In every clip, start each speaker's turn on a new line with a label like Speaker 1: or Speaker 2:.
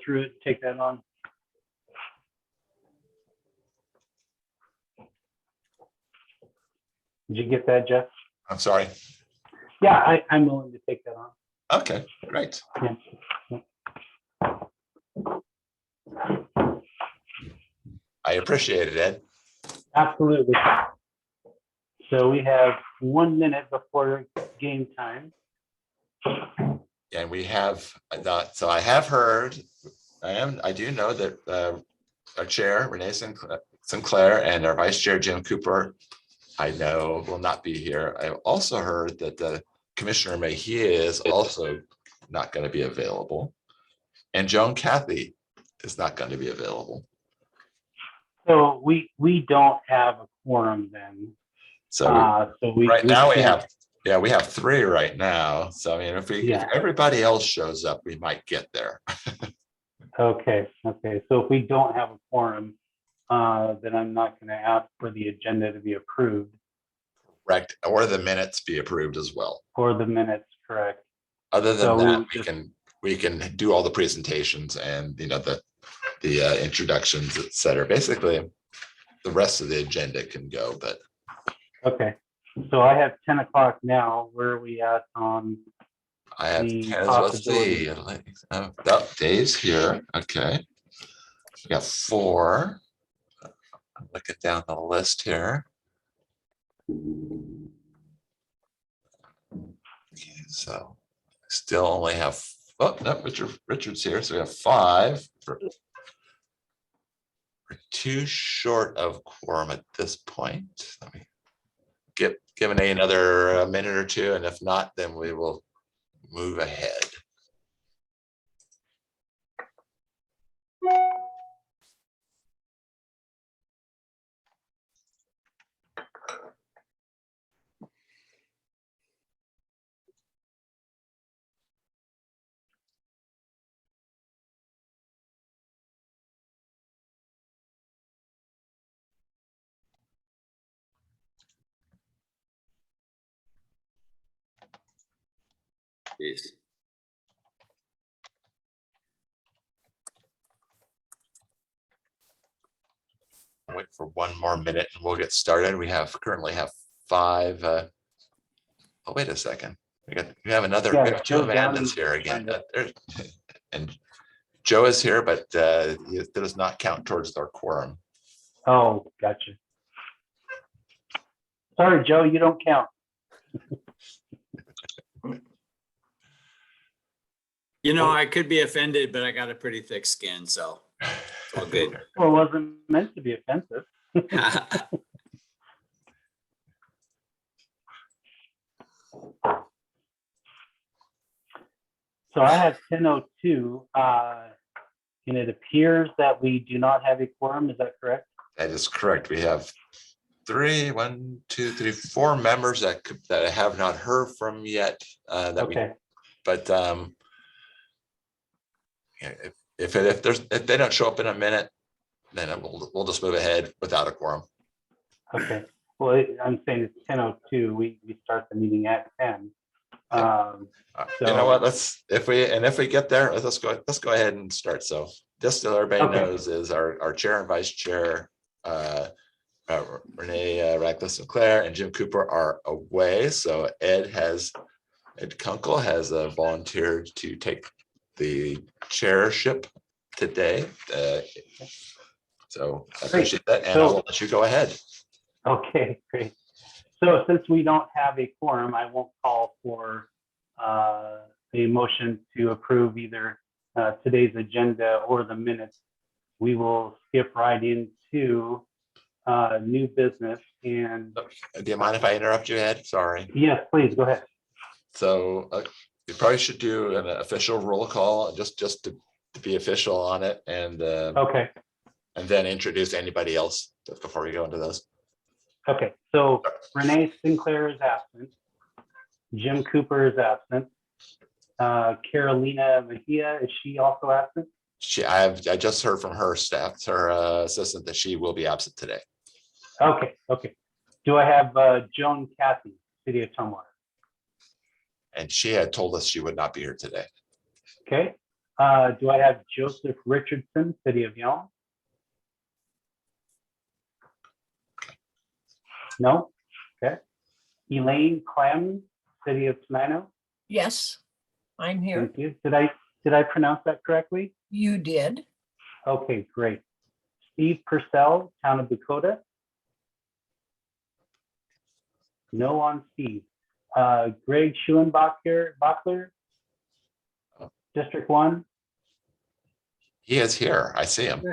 Speaker 1: through it, take that on. Did you get that, Jeff?
Speaker 2: I'm sorry.
Speaker 1: Yeah, I'm willing to take that on.
Speaker 2: Okay, great.
Speaker 1: Yeah.
Speaker 2: I appreciate it, Ed.
Speaker 1: Absolutely. So we have 1 minute before game time.
Speaker 2: And we have not, so I have heard, I do know that our chair, Renee Sinclair, and our vice chair, Jim Cooper, I know will not be here. I also heard that the Commissioner Mejia is also not going to be available. And Joan Cathy is not going to be available.
Speaker 1: So we don't have a quorum then.
Speaker 2: So right now we have 3 right now. So I mean, if everybody else shows up, we might get there.
Speaker 1: Okay. So if we don't have a quorum, then I'm not going to ask for the agenda to be approved.
Speaker 2: Correct. Or the minutes be approved as well.
Speaker 1: Or the minutes, correct.
Speaker 2: Other than that, we can do all the presentations and the introductions, et cetera. Basically, the rest of the agenda can go, but.
Speaker 1: Okay. So I have 10 o'clock now. Where are we at on?
Speaker 2: I have 10, let's see. Dave's here. Okay. We got 4. I'm looking down the list here. Okay, so still only have, oh, no, Richard's here. So we have 5. We're 2 short of quorum at this point. Let me give another minute or 2, and if not, then we will move ahead. Yes. Wait for 1 more minute and we'll get started. We currently have 5. Oh, wait a second. We have 2 Amandas here again. And Joe is here, but it does not count towards our quorum.
Speaker 1: Oh, gotcha. Sorry, Joe, you don't count.
Speaker 3: I could be offended, but I got a pretty thick skin, so it's all good.
Speaker 1: Well, it wasn't meant to be offensive. So I have 10:02, and it appears that we do not have a quorum. Is that correct?
Speaker 2: That is correct. We have 4 members that I have not heard from yet. But if they don't show up in a minute, then we'll just move ahead without a quorum.
Speaker 1: Okay. Well, I'm saying it's 10:02. We start the meeting at 10. So,
Speaker 2: you know what? If we get there, let's go ahead and start. So just so everybody knows, is our chair and vice chair, Renee Sinclair and Jim Cooper are away. So Ed Kunkel has volunteered to take the chairship today. So I appreciate that, and I'll let you go ahead.
Speaker 1: Okay, great. So since we don't have a quorum, I won't call for a motion to approve either today's agenda or the minutes. We will skip right into new business. And
Speaker 2: do you mind if I interrupt you, Ed? Sorry.
Speaker 1: Yes, please go ahead.
Speaker 2: So we probably should do an official roll call just to be official on it, and and then introduce anybody else before we go into those.
Speaker 1: Okay, so Renee Sinclair is absent. Jim Cooper is absent. Carolina Mejia, is she also absent?
Speaker 2: I just heard from her staff, her assistant, that she will be absent today.
Speaker 1: Okay. Do I have Joan Cathy, City of Tumwater?
Speaker 2: And she had told us she would not be here today.
Speaker 1: Okay. Do I have Joseph Richardson, City of Yelm? No? Okay. Elaine Clem, City of Tenino?
Speaker 4: Yes, I'm here.
Speaker 1: Thank you. Did I pronounce that correctly?
Speaker 4: You did.
Speaker 1: Okay, great. Steve Purcell, Town of Dakota? No on Steve. Greg Schuenbacher, District 1?
Speaker 2: He is here. I see him.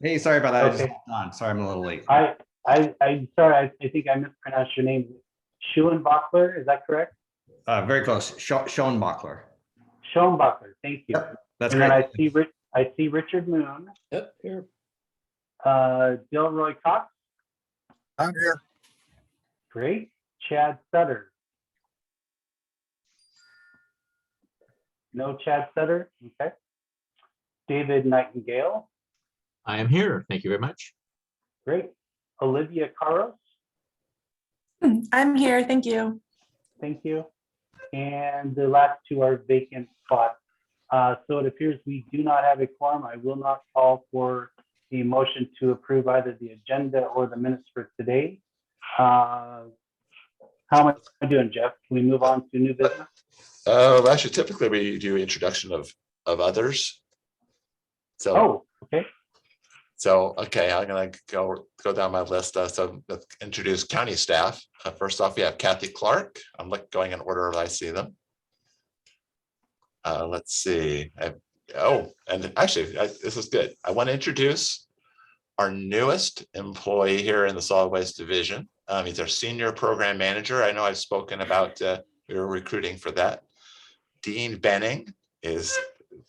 Speaker 5: Hey, sorry about that. I just
Speaker 1: Okay.
Speaker 5: hopped on. Sorry, I'm a little late.
Speaker 1: I'm sorry, I think I mispronounced your name. Schuenbacher, is that correct?
Speaker 5: Very close. Sean Bachler.
Speaker 1: Schoenbacher, thank you.
Speaker 5: Yep, that's
Speaker 1: And then
Speaker 5: great.
Speaker 1: I see Richard Moon,
Speaker 6: Yep, here.
Speaker 1: Dilroy Cox,
Speaker 6: I'm here.
Speaker 1: great. Chad Sutter. No Chad Sutter, okay. David Nightingale,
Speaker 7: I am here. Thank you very much.
Speaker 1: great. Olivia Caros,
Speaker 8: I'm here, thank you.
Speaker 1: thank you. And the last two are vacant spots. So it appears we do not have a quorum. I will not call for the motion to approve either the agenda or the minutes for today. How am I doing, Jeff? Can we move on to new business?
Speaker 2: Actually, typically we do introduction of others. So,
Speaker 1: Oh, okay.
Speaker 2: Okay, I'm gonna go down my list. So let's introduce county staff. First off, we have Kathy Clark. I'm going in order as I see them. Let's see. And actually, this is good. I want to introduce our newest employee here in the solid waste division. He's our senior program manager. I know I've spoken about we were recruiting for that. Dean Benning is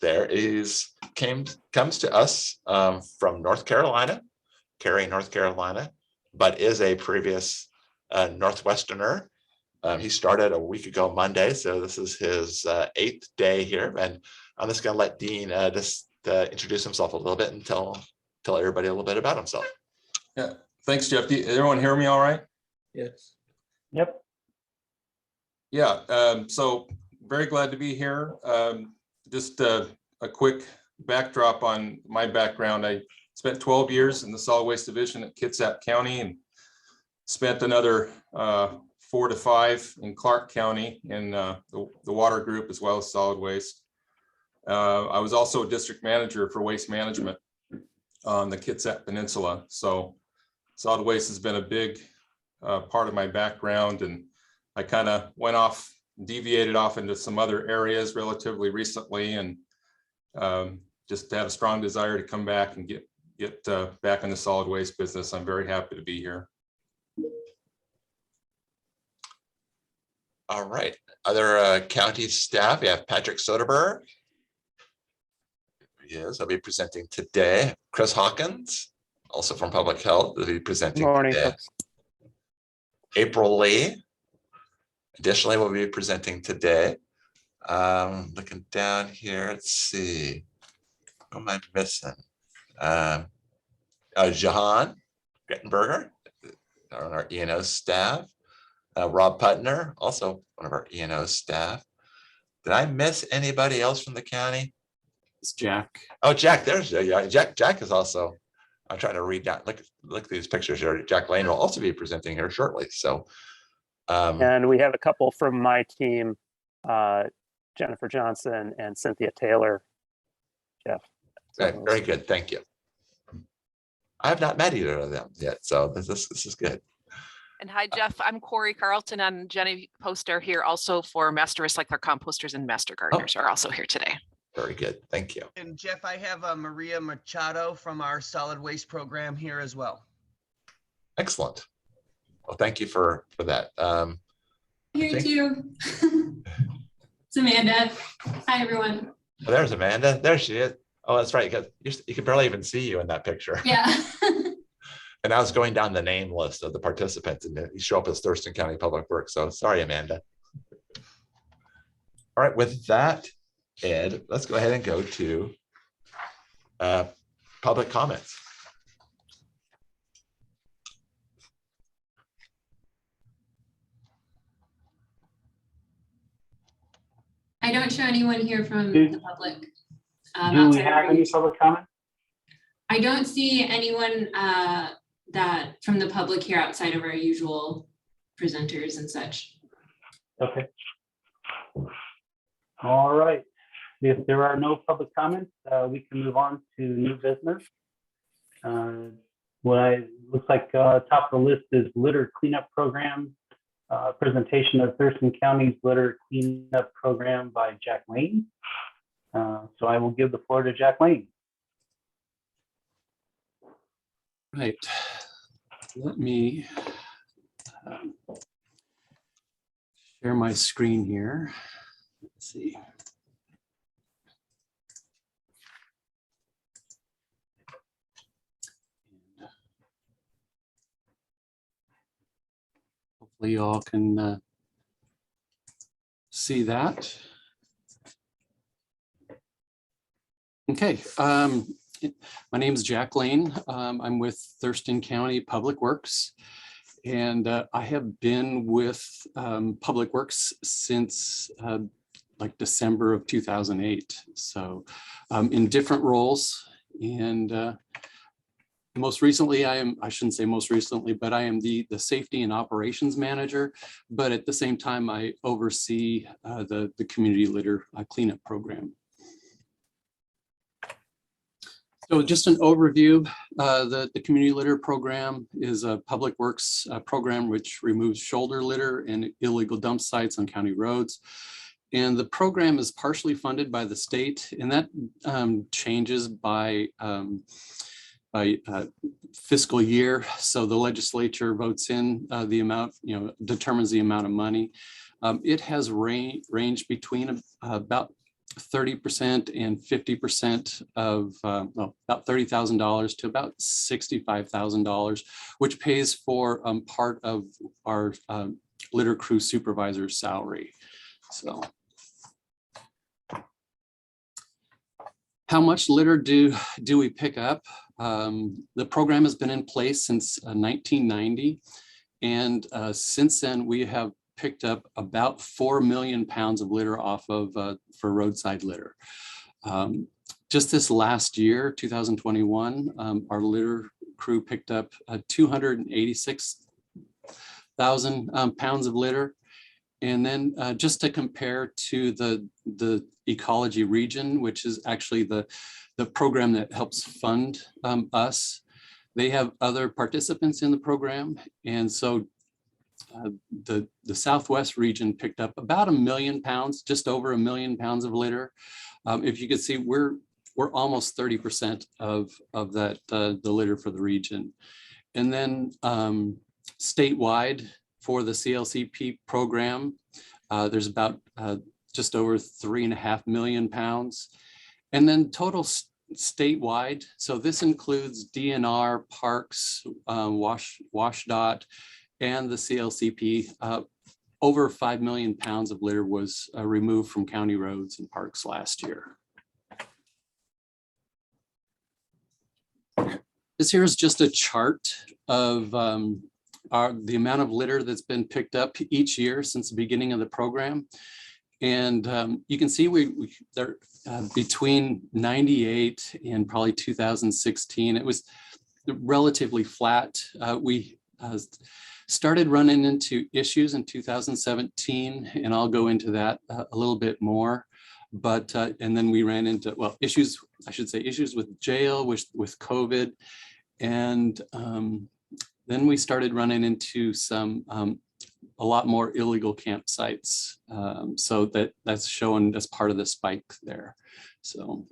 Speaker 2: there. Comes to us from North Carolina, Cary, North Carolina, but is a previous Northwesterner. He started a week ago Monday, so this is his 8th day here, and I'm just going to let Dean just introduce himself a little bit and tell everybody a little bit about himself.
Speaker 9: Yeah, thanks, Jeff. Did everyone hear me all right?
Speaker 6: Yes.
Speaker 1: Yep.
Speaker 9: Yeah, so very glad to be here. Just a quick backdrop on my background. I spent 12 years in the solid waste division at Kitsap County and spent another 4 to 5 in Clark County in the water group as well as solid waste. I was also a district manager for waste management on the Kitsap Peninsula. So solid waste has been a big part of my background, and I kind of deviated off into some other areas relatively recently, and just have a strong desire to come back and get back in the solid waste business. I'm very happy to be here.
Speaker 2: All right. Other county staff, we have Patrick Soderberg. Yes, I'll be presenting today. Chris Hawkins, also from Public Health, will be presenting today. April Lee, additionally, will be presenting today. Looking down here, let's see. What am I missing? Jahan Gettenberger on our E&O staff. Rob Putner, also one of our E&O staff. Did I miss anybody else from the county?
Speaker 7: It's Jack.
Speaker 2: Oh, Jack, there's Jack is also, I'm trying to read down, look at these pictures here. Jack Lane will also be presenting here shortly. So
Speaker 10: and we have a couple from my team, Jennifer Johnson and Cynthia Taylor. Jeff.
Speaker 2: very good, thank you. I have not met either of them yet, so this is good.
Speaker 11: And hi, Jeff. I'm Corey Carlton and Jenny Poster here also for Master Recycler Composters and Master Gardeners are also here today.
Speaker 2: Very good, thank you.
Speaker 12: And Jeff, I have Maria Machado from our solid waste program here as well.
Speaker 2: Excellent. Well, thank you for that.
Speaker 8: Here too. It's Amanda. Hi, everyone.
Speaker 2: Oh, there's Amanda. There she is. Oh, that's right. You can barely even see you in that picture.
Speaker 8: Yeah.
Speaker 2: And I was going down the name list of the participants, and you show up as Thurston County Public Works. So sorry, Amanda. All right, with that, Ed, let's go ahead and go to public comments.
Speaker 8: I don't show anyone here from the public.
Speaker 1: Do we
Speaker 8: outside of
Speaker 1: have
Speaker 8: our
Speaker 1: any
Speaker 8: usual-
Speaker 1: public comment?
Speaker 8: I don't see anyone that from the public here outside of our usual presenters and such.
Speaker 1: Okay. All right. If there are no public comments, we can move on to new business. Looks like top of the list is litter cleanup program. Presentation of Thurston County's litter cleanup program by Jack Lane. So I will give the floor to Jack Lane.
Speaker 13: Right. Let me share my screen here. Let's see. Hopefully you all can see that. Okay. My name is Jack Lane. I'm with Thurston County Public Works, and I have been with Public Works since like December of 2008. So in different roles, and most recently I shouldn't say most recently, but I am the safety and operations manager, but at the same time I oversee the community litter cleanup program. So just an overview, the community litter program is a public works program which removes shoulder litter and illegal dump sites on county roads. And the program is partially funded by the state, and that changes by fiscal year. So the legislature votes in the amount, determines the amount of money. It has ranged between about 30% and 50% of about $30,000 to about $65,000, which pays for part of our litter crew supervisor's salary. So how much litter do we pick up? The program has been in place since 1990. And since then we have picked up about 4 million pounds of litter off of for roadside litter. Just this last year, 2021, our litter crew picked up 286,000 pounds of litter. And then just to compare to the ecology region, which is actually the program that helps fund us, they have other participants in the program. And so the Southwest region picked up about 1 million pounds, just over 1 million pounds of litter. If you could see, we're almost 30% of that the litter for the region. And then statewide for the CLCP program, there's about just over 3.5 million pounds. And then total statewide, so this includes DNR, parks, WashDOT, and the CLCP, over 5 million pounds of litter was removed from county roads and parks last year. This here is just a chart of the amount of litter that's been picked up each year since the beginning of the program. And you can see they're between 98 and probably 2016, it was relatively flat. We started running into issues in 2017, and I'll go into that a little bit more. But and then we ran into, well, issues, I should say, issues with jail, with COVID, and then we started running into some a lot more illegal campsites. So that's shown as part of the spike there. So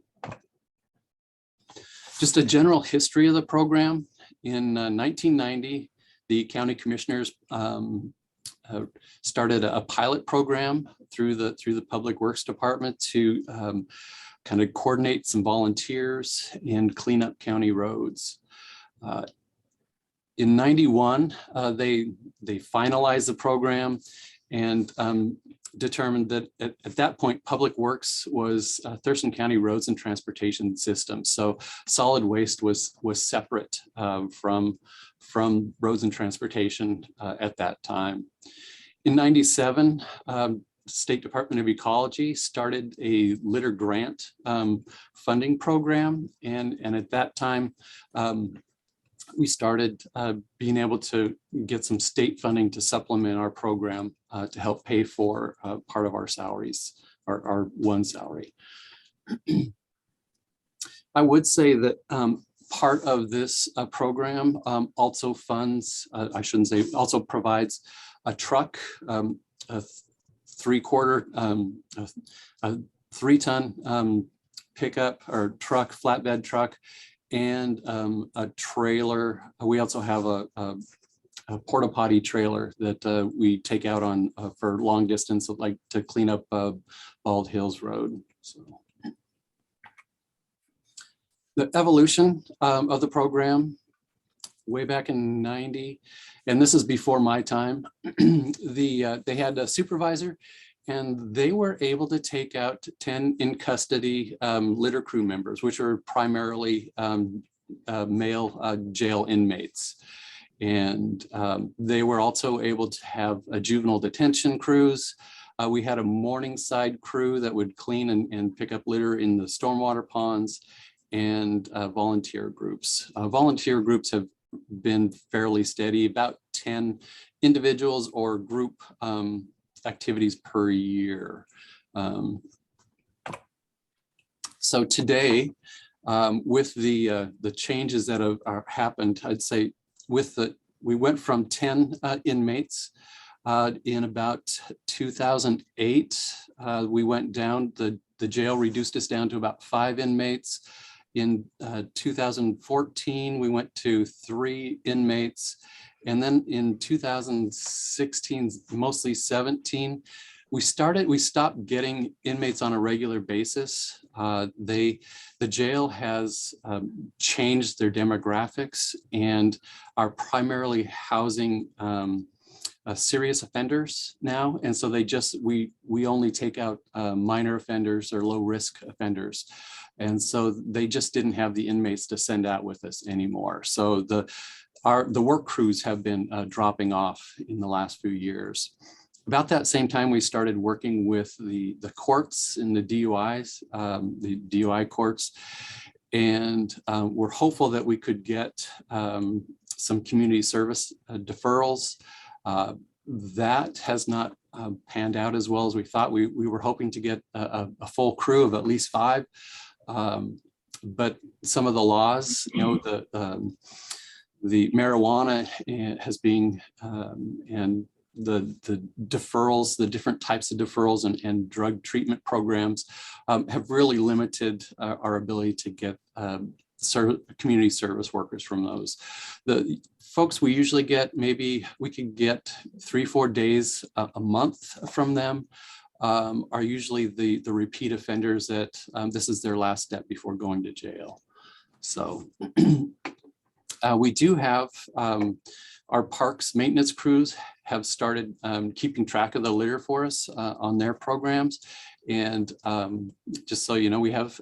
Speaker 13: just a general history of the program. In 1990, the county commissioners started a pilot program through the Public Works Department to kind of coordinate some volunteers and clean up county roads. In 91, they finalized the program and determined that at that point, Public Works was Thurston County Roads and Transportation System. So solid waste was separate from Roads and Transportation at that time. In 97, State Department of Ecology started a litter grant funding program. And at that time, we started being able to get some state funding to supplement our program to help pay for part of our salaries, our one salary. I would say that part of this program also funds, I shouldn't say, also provides a truck, a 3-ton pickup or truck, flatbed truck, and a trailer. We also have a porta potty trailer that we take out on for long distance, like to clean up Bald Hills Road. So the evolution of the program way back in '90, and this is before my time, they had a supervisor and they were able to take out 10 in custody litter crew members, which are primarily male jail inmates. And they were also able to have a juvenile detention crews. We had a Morningside crew that would clean and pick up litter in the stormwater ponds, and volunteer groups. Volunteer groups have been fairly steady, about 10 individuals or group activities per year. So today, with the changes that have happened, I'd say we went from 10 inmates in about 2008. We went down, the jail reduced us down to about 5 inmates. In 2014, we went to 3 inmates. And then in 2016, mostly 17, we stopped getting inmates on a regular basis. The jail has changed their demographics and are primarily housing serious offenders now. And so we only take out minor offenders or low risk offenders. And so they just didn't have the inmates to send out with us anymore. So the work crews have been dropping off in the last few years. About that same time, we started working with the courts in the DUIs, the DUI courts, and we're hopeful that we could get some community service deferrals. That has not panned out as well as we thought. We were hoping to get a full crew of at least 5. But some of the laws, the marijuana has been, and the deferrals, the different types of deferrals and drug treatment programs have really limited our ability to get community service workers from those. The folks we usually get, maybe we could get 3-4 days a month from them. Are usually the repeat offenders that this is their last step before going to jail. So we do have our parks maintenance crews have started keeping track of the litter for us on their programs. And just so you know, we have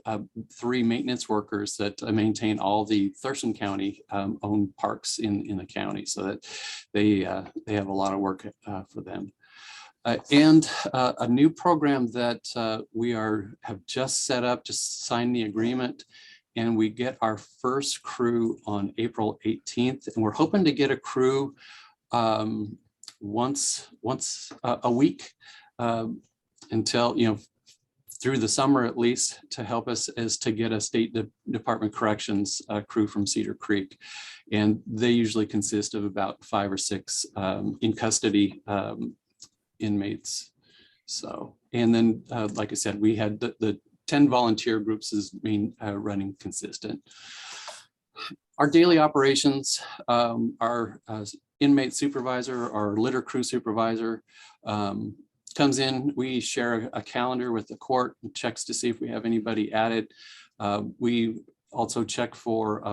Speaker 13: 3 maintenance workers that maintain all the Thurston County owned parks in the county, so that they have a lot of work for them. And a new program that we have just set up, just signed the agreement, and we get our first crew on April 18th. And we're hoping to get a crew once a week until, through the summer at least, to help us is to get a State Department Corrections crew from Cedar Creek. And they usually consist of about 5 or 6 in custody inmates. So, and then, like I said, we had the 10 volunteer groups is running consistent. Our daily operations, our inmate supervisor, our litter crew supervisor comes in. We share a calendar with the court and checks to see if we have anybody added. We also check for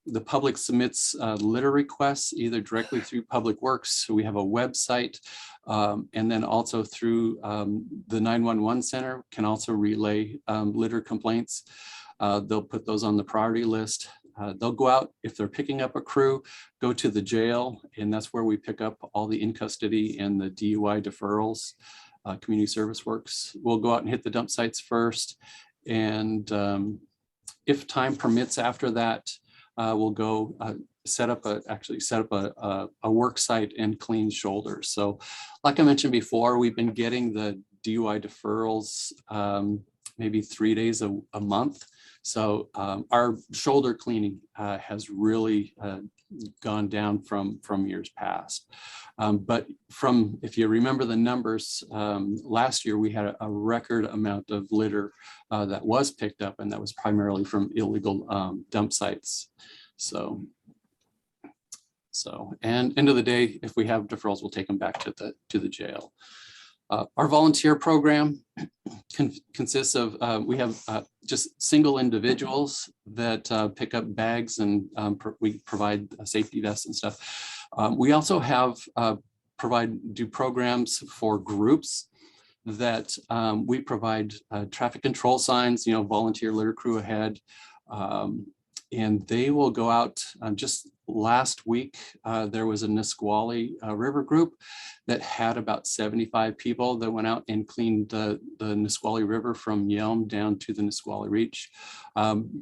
Speaker 13: the public submits litter requests either directly through Public Works. So we have a website, and then also through the 911 center can also relay litter complaints. They'll put those on the priority list. They'll go out, if they're picking up a crew, go to the jail, and that's where we pick up all the in custody and the DUI deferrals. Community Service Works. We'll go out and hit the dump sites first. And if time permits after that, we'll go set up a work site and clean shoulders. So like I mentioned before, we've been getting the DUI deferrals maybe 3 days a month. So our shoulder cleaning has really gone down from years past. But if you remember the numbers, last year we had a record amount of litter that was picked up, and that was primarily from illegal dump sites. And end of the day, if we have deferrals, we'll take them back to the jail. Our volunteer program consists of, we have just single individuals that pick up bags, and we provide safety vests and stuff. We also have do programs for groups that we provide traffic control signs, volunteer litter crew ahead. And they will go out. Just last week, there was a Nisqually River group that had about 75 people that went out and cleaned the Nisqually River from Yelm down to the Nisqually Reach.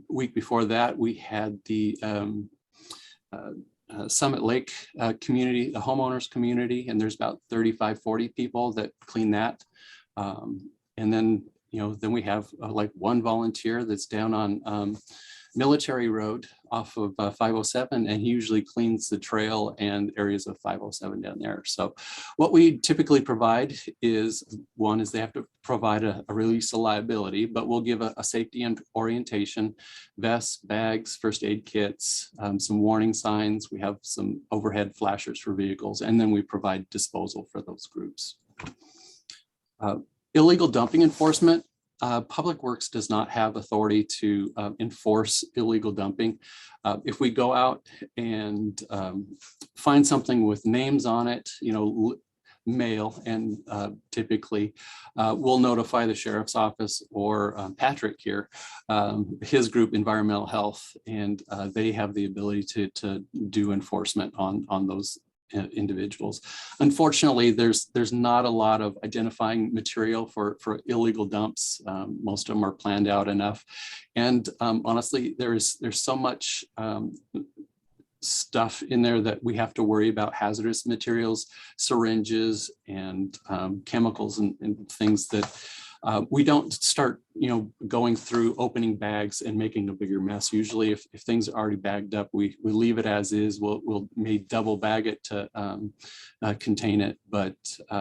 Speaker 13: Week before that, we had the Summit Lake community, the homeowners community, and there's about 35, 40 people that clean that. And then, then we have like one volunteer that's down on Military Road off of 507, and he usually cleans the trail and areas of 507 down there. So what we typically provide is, one is they have to provide a release of liability, but we'll give a safety and orientation, vests, bags, first aid kits, some warning signs. We have some overhead flashers for vehicles, and then we provide disposal for those groups. Illegal dumping enforcement. Public Works does not have authority to enforce illegal dumping. If we go out and find something with names on it, mail, and typically we'll notify the sheriff's office or Patrick here, his group, Environmental Health, and they have the ability to do enforcement on those individuals. Unfortunately, there's not a lot of identifying material for illegal dumps. Most of them are planned out enough, and honestly, there's so much stuff in there that we have to worry about: hazardous materials, syringes, and chemicals and things that we don't start, going through opening bags and making a bigger mess. Usually if things are already bagged up, we leave it as is. We'll may double bag it to contain it, but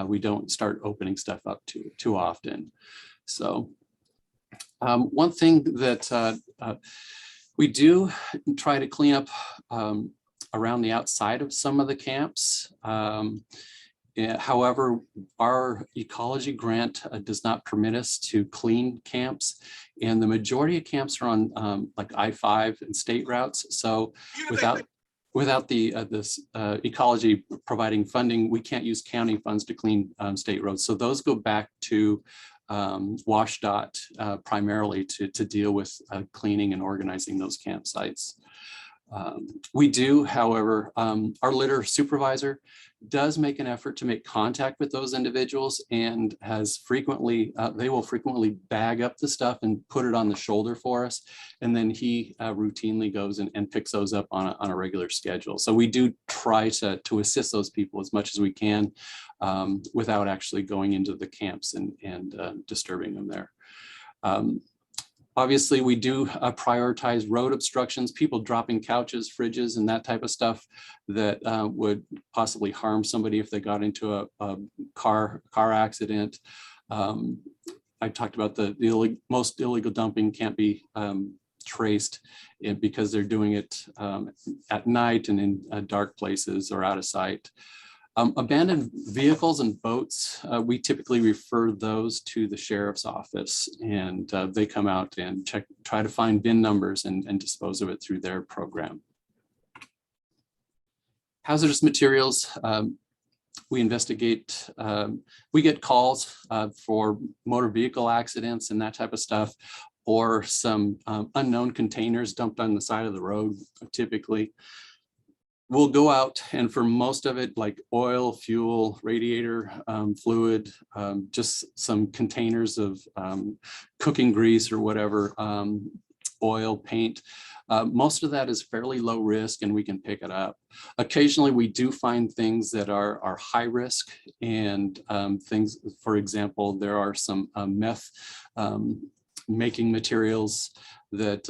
Speaker 13: we don't start opening stuff up too often. So one thing that we do try to clean up around the outside of some of the camps. However, our ecology grant does not permit us to clean camps, and the majority of camps are on like I-5 and state routes. So without this ecology providing funding, we can't use county funds to clean state roads. So those go back to WashDOT primarily to deal with cleaning and organizing those campsites. We do, however, our litter supervisor does make an effort to make contact with those individuals, and has frequently, they will frequently bag up the stuff and put it on the shoulder for us. And then he routinely goes and picks those up on a regular schedule. So we do try to assist those people as much as we can without actually going into the camps and disturbing them there. Obviously, we do prioritize road obstructions, people dropping couches, fridges, and that type of stuff that would possibly harm somebody if they got into a car accident. I talked about most illegal dumping can't be traced because they're doing it at night and in dark places or out of sight. Abandoned vehicles and boats, we typically refer those to the sheriff's office, and they come out and try to find VIN numbers and dispose of it through their program. Hazardous materials, we investigate, we get calls for motor vehicle accidents and that type of stuff, or some unknown containers dumped on the side of the road, typically. we'll go out, and for most of it, like oil, fuel, radiator fluid, just some containers of cooking grease or whatever, oil, paint. Most of that is fairly low risk and we can pick it up. Occasionally we do find things that are high risk, and things, for example, there are some meth making materials that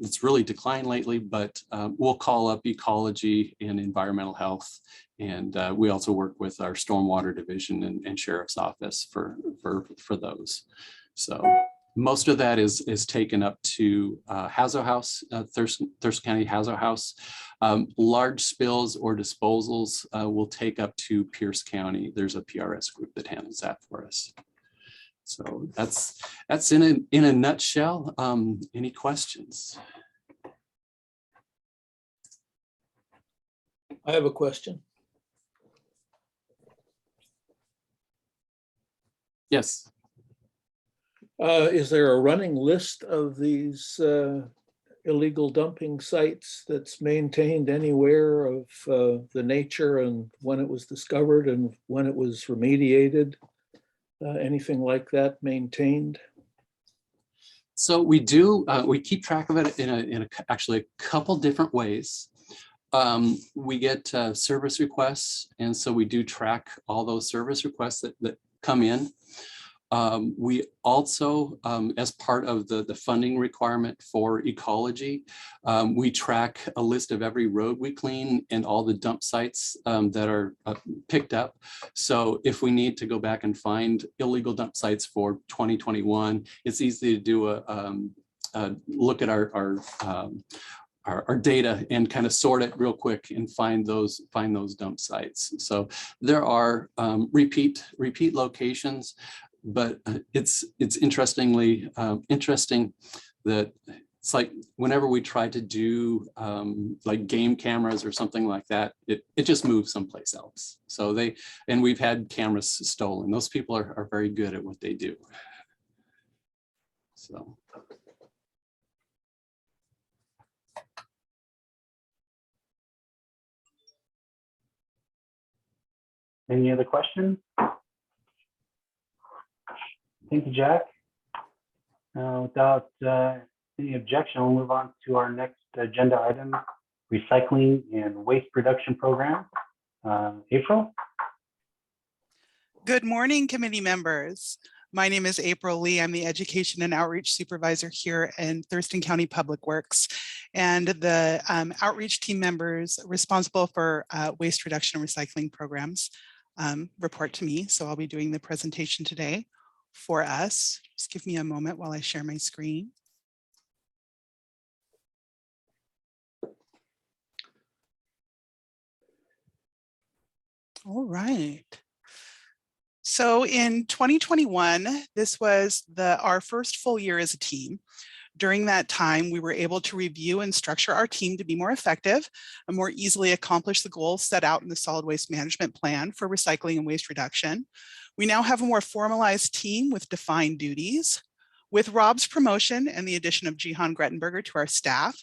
Speaker 13: it's really declined lately, but we'll call up ecology and environmental health. And we also work with our stormwater division and sheriff's office for those. So most of that is taken up to Hazo House, Thurston County Hazo House. Large spills or disposals will take up to Pierce County. There's a PRS group that handles that for us. So that's in a nutshell. Any questions?
Speaker 6: I have a question.
Speaker 13: Yes.
Speaker 6: Is there a running list of these illegal dumping sites that's maintained anywhere of the nature and when it was discovered and when it was remediated? Anything like that maintained?
Speaker 13: So we do, we keep track of it in actually a couple different ways. We get service requests, and so we do track all those service requests that come in. We also, as part of the funding requirement for ecology, we track a list of every road we clean and all the dump sites that are picked up. So if we need to go back and find illegal dump sites for 2021, it's easy to do a look at our data and kind of sort it real quick and find those dump sites. So there are repeat locations. But it's interesting that it's like whenever we try to do like game cameras or something like that, it just moves someplace else. So we've had cameras stolen. Those people are very good at what they do. So.
Speaker 1: Any other questions? Thank you, Jack. Without any objection, we'll move on to our next agenda item, recycling and waste reduction program. April?
Speaker 14: Good morning, committee members. My name is April Lee. I'm the Education and Outreach Supervisor here in Thurston County Public Works. And the outreach team members responsible for waste reduction and recycling programs report to me. So I'll be doing the presentation today for us. Just give me a moment while I share my screen. All right. So in 2021, this was our first full year as a team. During that time, we were able to review and structure our team to be more effective and more easily accomplish the goals set out in the solid waste management plan for recycling and waste reduction. We now have a more formalized team with defined duties. With Rob's promotion and the addition of Jihan Grettenberger to our staff,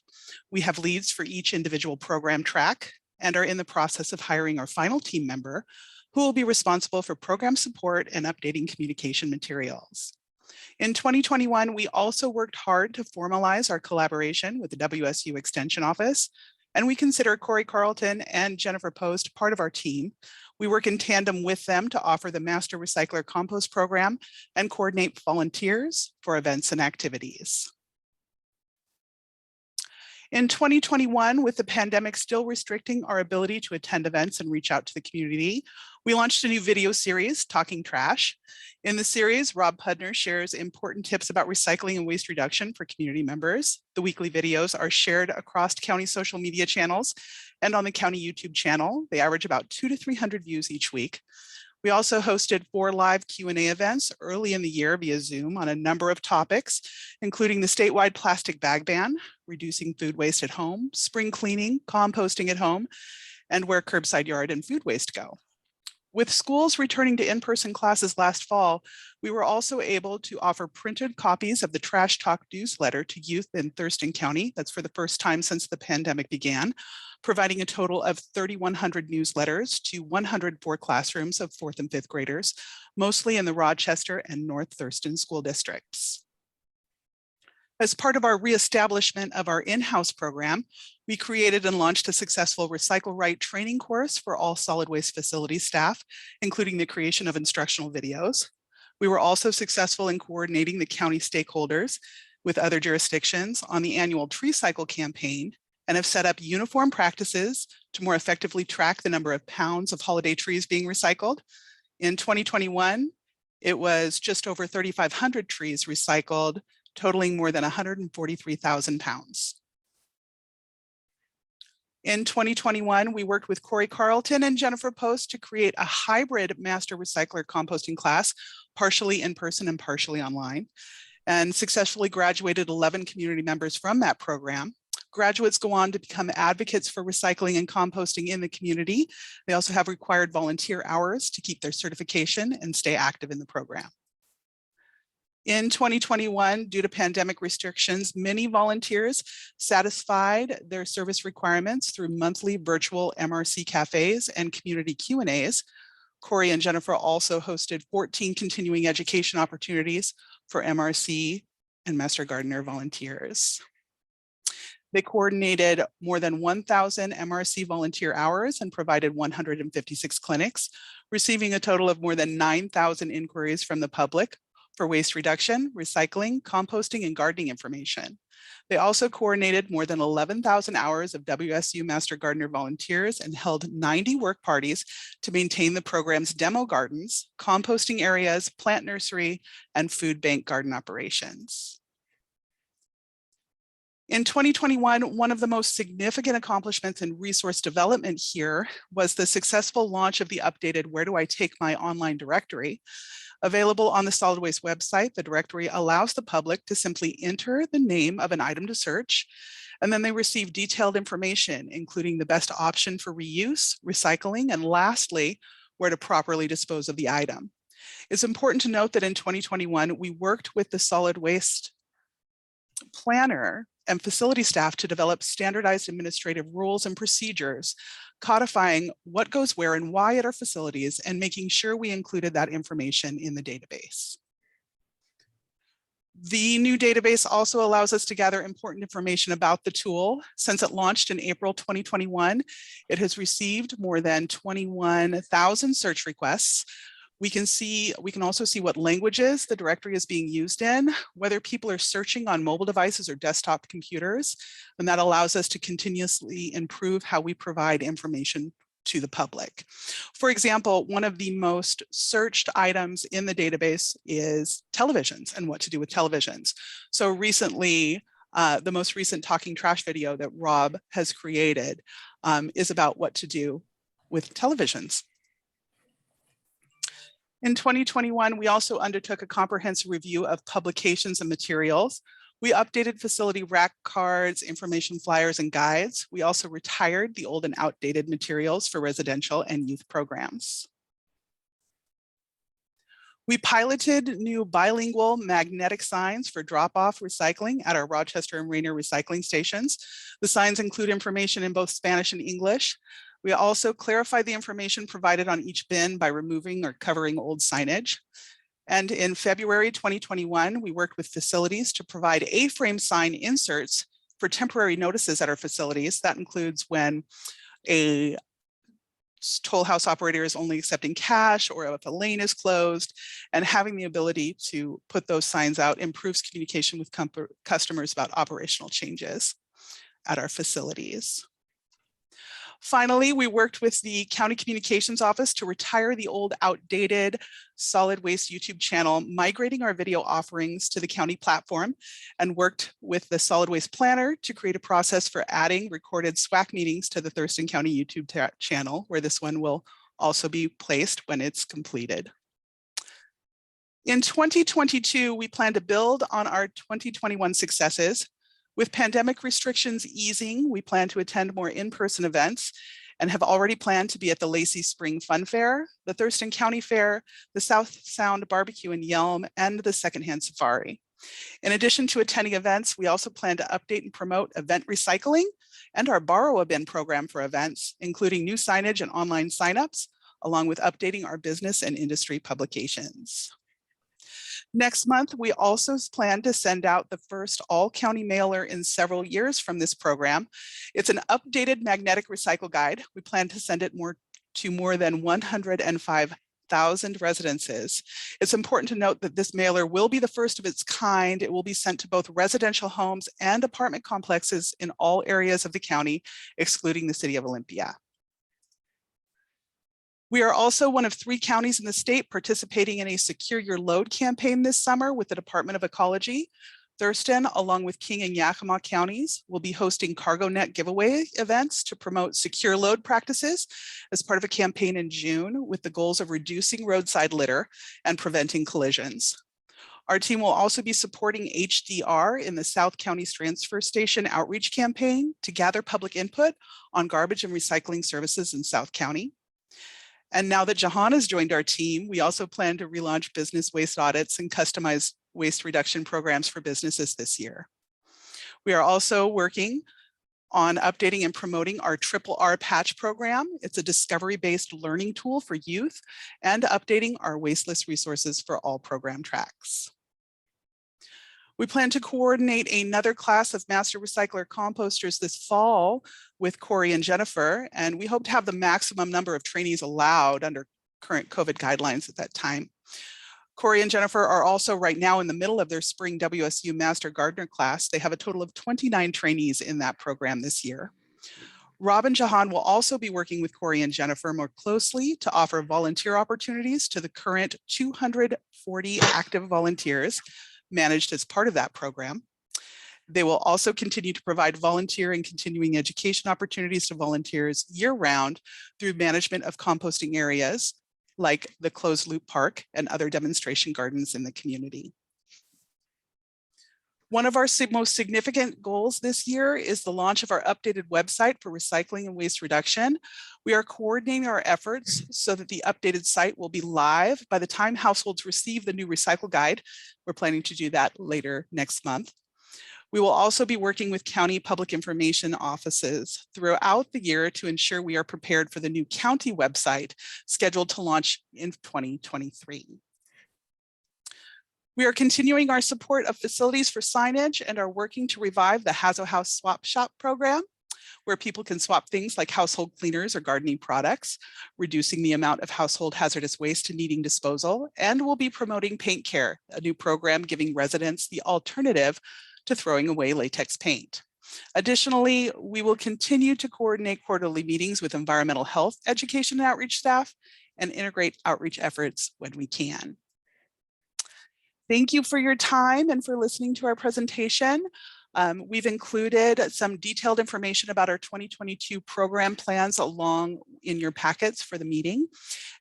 Speaker 14: we have leads for each individual program track and are in the process of hiring our final team member who will be responsible for program support and updating communication materials. In 2021, we also worked hard to formalize our collaboration with the WSU Extension Office, and we consider Corey Carlton and Jennifer Post part of our team. We work in tandem with them to offer the Master Recycler Compost Program and coordinate volunteers for events and activities. In 2021, with the pandemic still restricting our ability to attend events and reach out to the community, we launched a new video series, Talking Trash. In the series, Rob Pudner shares important tips about recycling and waste reduction for community members. The weekly videos are shared across county social media channels and on the county YouTube channel. They average about 200 to 300 views each week. We also hosted 4 live Q&A events early in the year via Zoom on a number of topics, including the statewide plastic bag ban, reducing food waste at home, spring cleaning, composting at home, and where curbside yard and food waste go. With schools returning to in-person classes last fall, we were also able to offer printed copies of the Trash Talk newsletter to youth in Thurston County. That's for the first time since the pandemic began, providing a total of 3,100 newsletters to 104 classrooms of 4th and 5th graders, mostly in the Rochester and North Thurston school districts. As part of our reestablishment of our in-house program, we created and launched a successful Recycle Right training course for all solid waste facility staff, including the creation of instructional videos. We were also successful in coordinating the county stakeholders with other jurisdictions on the annual tree cycle campaign and have set up uniform practices to more effectively track the number of pounds of holiday trees being recycled. In 2021, it was just over 3,500 trees recycled, totaling more than 143,000 pounds. In 2021, we worked with Corey Carlton and Jennifer Post to create a hybrid master recycler composting class, partially in person and partially online, and successfully graduated 11 community members from that program. Graduates go on to become advocates for recycling and composting in the community. They also have required volunteer hours to keep their certification and stay active in the program. In 2021, due to pandemic restrictions, many volunteers satisfied their service requirements through monthly virtual MRC cafes and community Q&As. Corey and Jennifer also hosted 14 continuing education opportunities for MRC and Master Gardener volunteers. They coordinated more than 1,000 MRC volunteer hours and provided 156 clinics, receiving a total of more than 9,000 inquiries from the public for waste reduction, recycling, composting, and gardening information. They also coordinated more than 11,000 hours of WSU Master Gardener volunteers and held 90 work parties to maintain the program's demo gardens, composting areas, plant nursery, and food bank garden operations. In 2021, one of the most significant accomplishments in resource development here was the successful launch of the updated Where Do I Take My online directory. Available on the solid waste website, the directory allows the public to simply enter the name of an item to search, and then they receive detailed information, including the best option for reuse, recycling, and lastly, where to properly dispose of the item. It's important to note that in 2021, we worked with the solid waste planner and facility staff to develop standardized administrative rules and procedures, codifying what goes where and why at our facilities and making sure we included that information in the database. The new database also allows us to gather important information about the tool. Since it launched in April 2021, it has received more than 21,000 search requests. We can also see what languages the directory is being used in, whether people are searching on mobile devices or desktop computers, and that allows us to continuously improve how we provide information to the public. For example, one of the most searched items in the database is televisions and what to do with televisions. So recently, the most recent Talking Trash video that Rob has created is about what to do with televisions. In 2021, we also undertook a comprehensive review of publications and materials. We updated facility rack cards, information flyers, and guides. We also retired the old and outdated materials for residential and youth programs. We piloted new bilingual magnetic signs for drop-off recycling at our Rochester and Rainier recycling stations. The signs include information in both Spanish and English. We also clarified the information provided on each bin by removing or covering old signage. And in February 2021, we worked with facilities to provide A-frame sign inserts for temporary notices at our facilities. That includes when a toll house operator is only accepting cash or if a lane is closed, and having the ability to put those signs out improves communication with customers about operational changes at our facilities. Finally, we worked with the County Communications Office to retire the old outdated solid waste YouTube channel, migrating our video offerings to the county platform, and worked with the solid waste planner to create a process for adding recorded SWAC meetings to the Thurston County YouTube channel, where this one will also be placed when it's completed. In 2022, we plan to build on our 2021 successes. With pandemic restrictions easing, we plan to attend more in-person events and have already planned to be at the Lacey Spring Fun Fair, the Thurston County Fair, the South Sound Barbecue in Yelm, and the Secondhand Safari. In addition to attending events, we also plan to update and promote event recycling and our Borrow a Bin program for events, including new signage and online signups, along with updating our business and industry publications. Next month, we also plan to send out the first all-county mailer in several years from this program. It's an updated magnetic recycle guide. We plan to send it to more than 105,000 residences. It's important to note that this mailer will be the first of its kind. It will be sent to both residential homes and apartment complexes in all areas of the county, excluding the city of Olympia. We are also one of 3 counties in the state participating in a Secure Your Load campaign this summer with the Department of Ecology. Thurston, along with King and Yakima counties, will be hosting cargo net giveaway events to promote secure load practices as part of a campaign in June with the goals of reducing roadside litter and preventing collisions. Our team will also be supporting HDR in the South County's transfer station outreach campaign to gather public input on garbage and recycling services in South County. And now that Jahan has joined our team, we also plan to relaunch business waste audits and customized waste reduction programs for businesses this year. We are also working on updating and promoting our R Patch program. It's a discovery-based learning tool for youth, and updating our wasteless resources for all program tracks. We plan to coordinate another class of master recycler composters this fall with Corey and Jennifer, and we hope to have the maximum number of trainees allowed under current COVID guidelines at that time. Corey and Jennifer are also right now in the middle of their spring WSU Master Gardener class. They have a total of 29 trainees in that program this year. Rob and Jahan will also be working with Corey and Jennifer more closely to offer volunteer opportunities to the current 240 active volunteers managed as part of that program. They will also continue to provide volunteer and continuing education opportunities to volunteers year-round through management of composting areas like the Closed Loop Park and other demonstration gardens in the community. One of our most significant goals this year is the launch of our updated website for recycling and waste reduction. We are coordinating our efforts so that the updated site will be live by the time households receive the new recycle guide. We're planning to do that later next month. We will also be working with county public information offices throughout the year to ensure we are prepared for the new county website scheduled to launch in 2023. We are continuing our support of facilities for signage and are working to revive the Hazo House Swap Shop program, where people can swap things like household cleaners or gardening products, reducing the amount of household hazardous waste needing disposal, and we'll be promoting Paint Care, a new program giving residents the alternative to throwing away latex paint. Additionally, we will continue to coordinate quarterly meetings with environmental health education and outreach staff and integrate outreach efforts when we can. Thank you for your time and for listening to our presentation. We've included some detailed information about our 2022 program plans along in your packets for the meeting,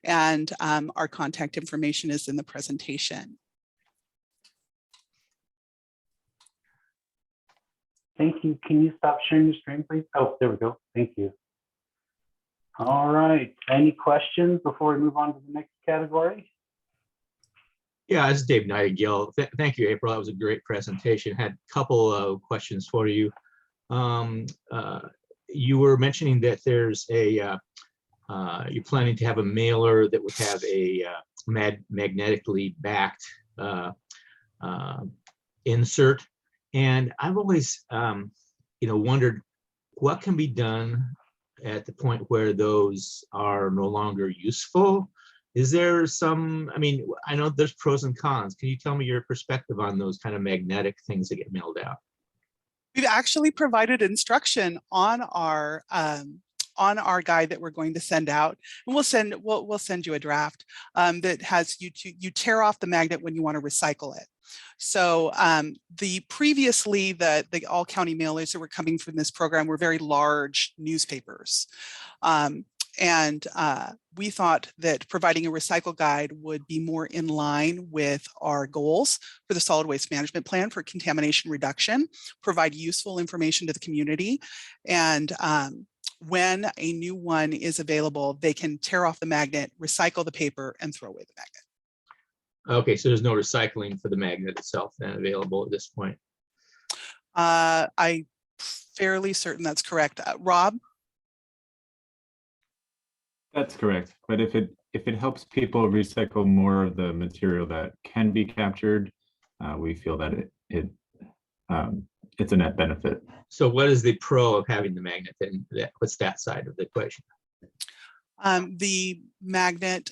Speaker 14: and our contact information is in the presentation.
Speaker 1: Thank you. Can you stop sharing your screen, please? Oh, there we go. Thank you. All right. Any questions before we move on to the next category?
Speaker 7: Yeah, this is Dave Nightingale. Thank you, April. That was a great presentation. Had a couple of questions for you. You were mentioning that there's a, you're planning to have a mailer that would have a magnetically backed insert. And I've always, wondered what can be done at the point where those are no longer useful. Is there some, I know there's pros and cons. Can you tell me your perspective on those kind of magnetic things that get mailed out?
Speaker 14: We've actually provided instruction on our guide that we're going to send out, and we'll send you a draft that has you tear off the magnet when you want to recycle it. So previously the all county mailers that were coming from this program were very large newspapers. And we thought that providing a recycle guide would be more in line with our goals for the solid waste management plan for contamination reduction, provide useful information to the community, and when a new one is available, they can tear off the magnet, recycle the paper, and throw away the magnet.
Speaker 7: Okay, so there's no recycling for the magnet itself then available at this point.
Speaker 14: I'm fairly certain that's correct. Rob?
Speaker 15: That's correct. But if it helps people recycle more of the material that can be captured, we feel that it's a net benefit.
Speaker 7: So what is the pro of having the magnet then? What's that side of the equation?
Speaker 14: The magnet,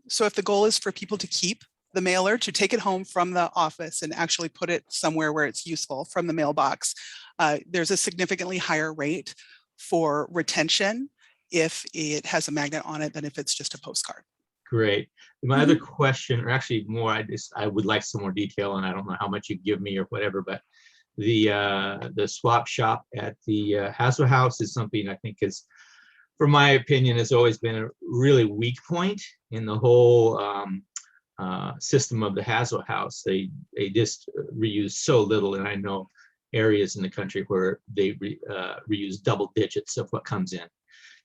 Speaker 14: so if the goal is for people to keep the mailer, to take it home from the office and actually put it somewhere where it's useful from the mailbox, there's a significantly higher rate for retention if it has a magnet on it than if it's just a postcard.
Speaker 7: Great. My other question, or actually more, I would like some more detail, and I don't know how much you give me or whatever, but the swap shop at the Hazardous House is something I think is, from my opinion, has always been a really weak point in the whole system of the Hazardous House. They just reuse so little, and I know areas in the country where they reuse double digits of what comes in.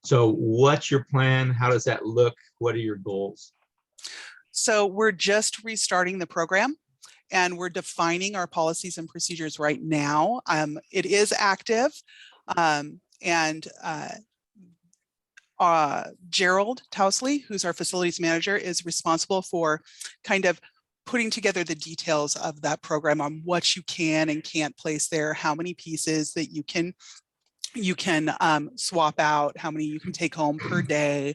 Speaker 7: So what's your plan? How does that look? What are your goals?
Speaker 14: So we're just restarting the program and we're defining our policies and procedures right now. It is active, and Gerald Tousley, who's our facilities manager, is responsible for kind of putting together the details of that program on what you can and can't place there, how many pieces that you can swap out, how many you can take home per day.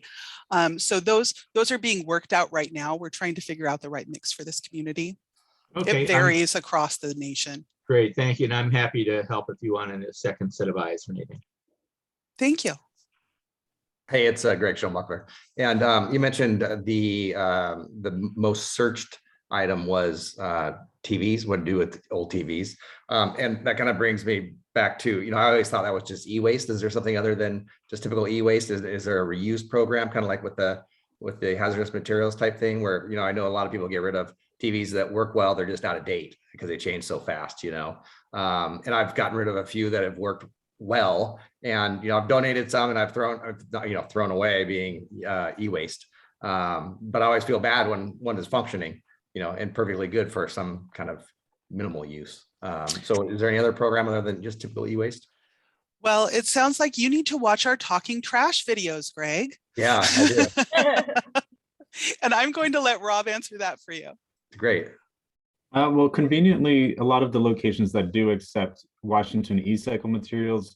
Speaker 14: So those are being worked out right now. We're trying to figure out the right mix for this community.
Speaker 7: Okay,
Speaker 14: it varies across the nation.
Speaker 7: Great, thank you. And I'm happy to help if you want a second set of eyes or anything.
Speaker 14: Thank you.
Speaker 5: Hey, it's Greg Schoenbuckler. And you mentioned the most searched item was TVs, what to do with old TVs. And that kind of brings me back to, I always thought that was just e-waste. Is there something other than just typical e-waste? Is there a reuse program, kind of like with the hazardous materials type thing, where, I know a lot of people get rid of TVs that work well, they're just out of date because they change so fast, and I've gotten rid of a few that have worked well, and I've donated some and I've thrown away being e-waste. But I always feel bad when one is functioning, and perfectly good for some kind of minimal use. So is there any other program other than just typical e-waste?
Speaker 14: Well, it sounds like you need to watch our Talking Trash videos, Greg.
Speaker 5: Yeah, I do.
Speaker 14: And I'm going to let Rob answer that for you.
Speaker 5: Great.
Speaker 15: Well, conveniently, a lot of the locations that do accept Washington e-cycle materials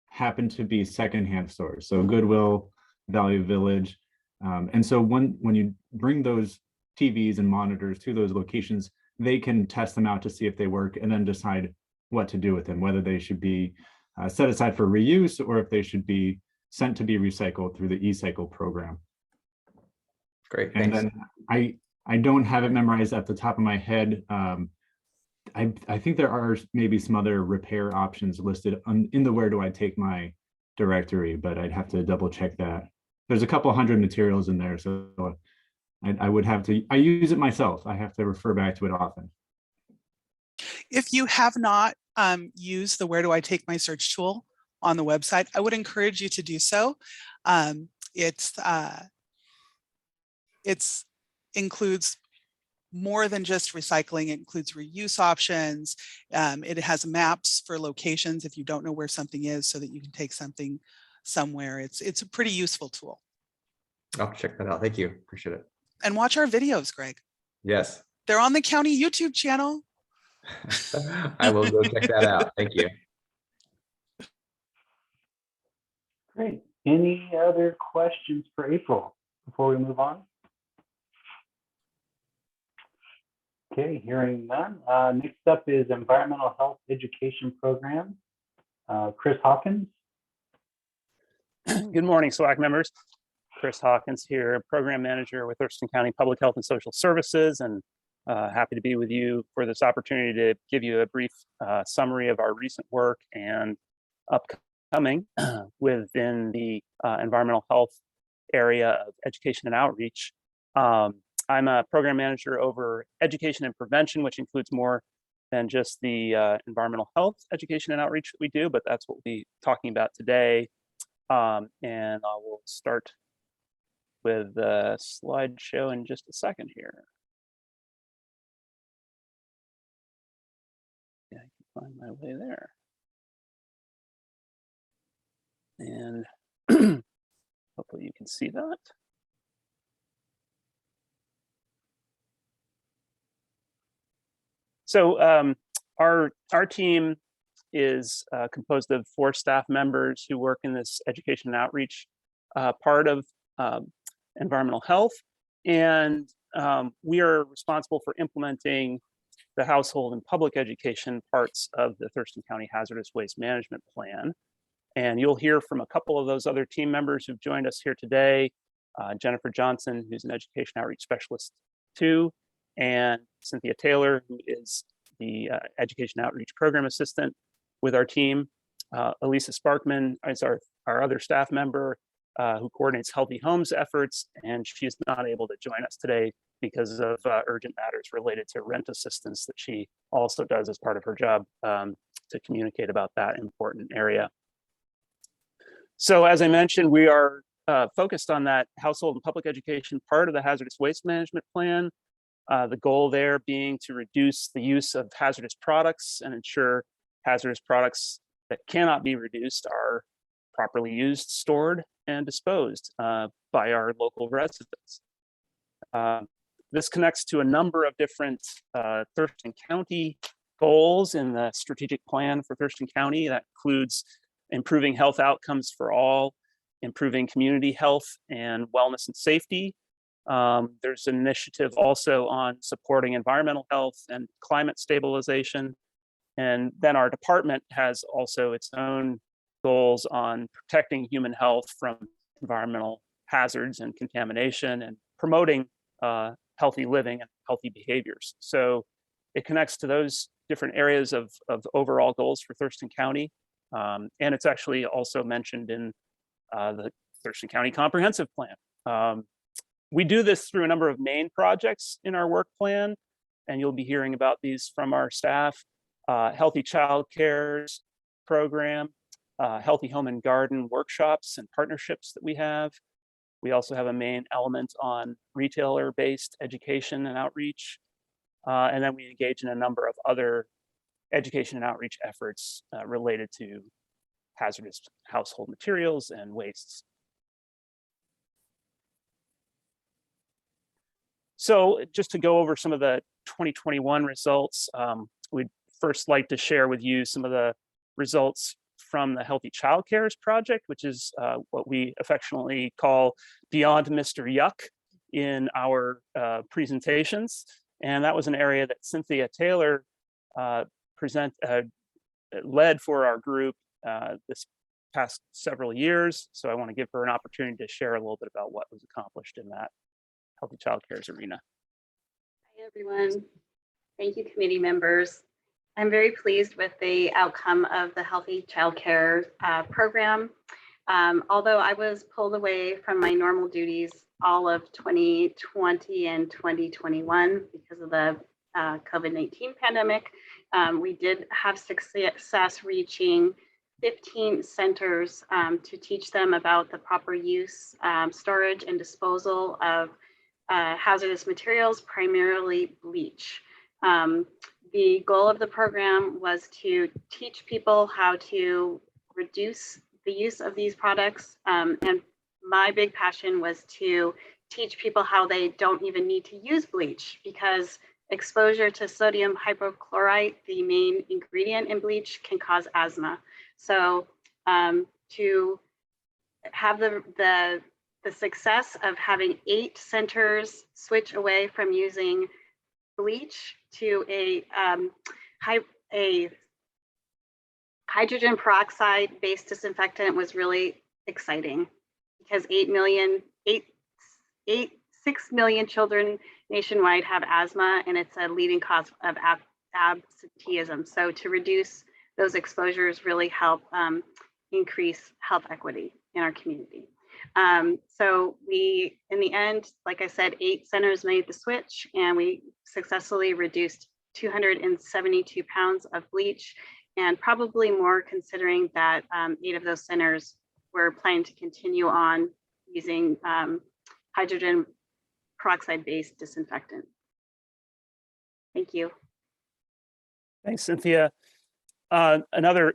Speaker 15: happen to be secondhand stores. So Goodwill, Value Village. And so when you bring those TVs and monitors to those locations, they can test them out to see if they work and then decide what to do with them, whether they should be set aside for reuse or if they should be sent to be recycled through the e-cycle program.
Speaker 5: Great,
Speaker 15: and
Speaker 5: thanks.
Speaker 15: then I don't have it memorized at the top of my head. I think there are maybe some other repair options listed in the Where Do I Take My directory, but I'd have to double check that. There's a couple hundred materials in there, so I would have to, I use it myself. I have to refer back to it often.
Speaker 14: If you have not used the Where Do I Take My search tool on the website, I would encourage you to do so. It's includes more than just recycling. It includes reuse options. It has maps for locations if you don't know where something is, so that you can take something somewhere. It's a pretty useful tool.
Speaker 5: I'll check that out. Thank you. Appreciate it.
Speaker 14: And watch our videos, Greg.
Speaker 5: Yes.
Speaker 14: They're on the county YouTube channel.
Speaker 5: I will go check that out. Thank you.
Speaker 1: Great. Any other questions for April before we move on? Okay, hearing none. Next up is Environmental Health Education Program. Chris Hawkins.
Speaker 10: Good morning, SWAC members. Chris Hawkins here, Program Manager with Thurston County Public Health and Social Services, and happy to be with you for this opportunity to give you a brief summary of our recent work and upcoming within the environmental health area of education and outreach. I'm a program manager over education and prevention, which includes more than just the environmental health education and outreach that we do, but that's what we'll be talking about today. And I will start with the slideshow in just a second here. Yeah, I can find my way there. And hopefully you can see that. So our team is composed of 4 staff members who work in this education and outreach part of environmental health. And we are responsible for implementing the household and public education parts of the Thurston County Hazardous Waste Management Plan. And you'll hear from a couple of those other team members who've joined us here today. Jennifer Johnson, who's an education outreach specialist too, and Cynthia Taylor, who is the education outreach program assistant with our team. Elisa Sparkman is our other staff member who coordinates Healthy Homes efforts, and she is not able to join us today because of urgent matters related to rent assistance that she also does as part of her job to communicate about that important area. So as I mentioned, we are focused on that household and public education part of the hazardous waste management plan. The goal there being to reduce the use of hazardous products and ensure hazardous products that cannot be reduced are properly used, stored, and disposed by our local residents. This connects to a number of different Thurston County goals in the strategic plan for Thurston County. That includes improving health outcomes for all, improving community health and wellness and safety. There's an initiative also on supporting environmental health and climate stabilization. And then our department has also its own goals on protecting human health from environmental hazards and contamination and promoting healthy living and healthy behaviors. So it connects to those different areas of overall goals for Thurston County. And it's actually also mentioned in the Thurston County Comprehensive Plan. We do this through a number of main projects in our work plan, and you'll be hearing about these from our staff. Healthy Child Cares program, Healthy Home and Garden workshops and partnerships that we have. We also have a main element on retailer-based education and outreach. And then we engage in a number of other education and outreach efforts related to hazardous household materials and wastes. So just to go over some of the 2021 results, we'd first like to share with you some of the results from the Healthy Child Cares project, which is what we affectionately call Beyond Mr. Yuck in our presentations. And that was an area that Cynthia Taylor led for our group this past several years. So I want to give her an opportunity to share a little bit about what was accomplished in that Healthy Child Cares arena.
Speaker 16: Hi, everyone. Thank you, committee members. I'm very pleased with the outcome of the Healthy Child Care program. Although I was pulled away from my normal duties all of 2020 and 2021 because of the COVID-19 pandemic, we did have success reaching 15 centers to teach them about the proper use, storage, and disposal of hazardous materials, primarily bleach. The goal of the program was to teach people how to reduce the use of these products. And my big passion was to teach people how they don't even need to use bleach, because exposure to sodium hypochlorite, the main ingredient in bleach, can cause asthma. So to have the success of having 8 centers switch away from using bleach to a hydrogen peroxide based disinfectant was really exciting, because 6 million children nationwide have asthma, and it's a leading cause of absenteeism. So to reduce those exposures really help increase health equity in our community. So we, in the end, like I said, 8 centers made the switch, and we successfully reduced 272 pounds of bleach, and probably more considering that 8 of those centers we're planning to continue on using hydrogen peroxide-based disinfectant. Thank you.
Speaker 10: Thanks, Cynthia. Another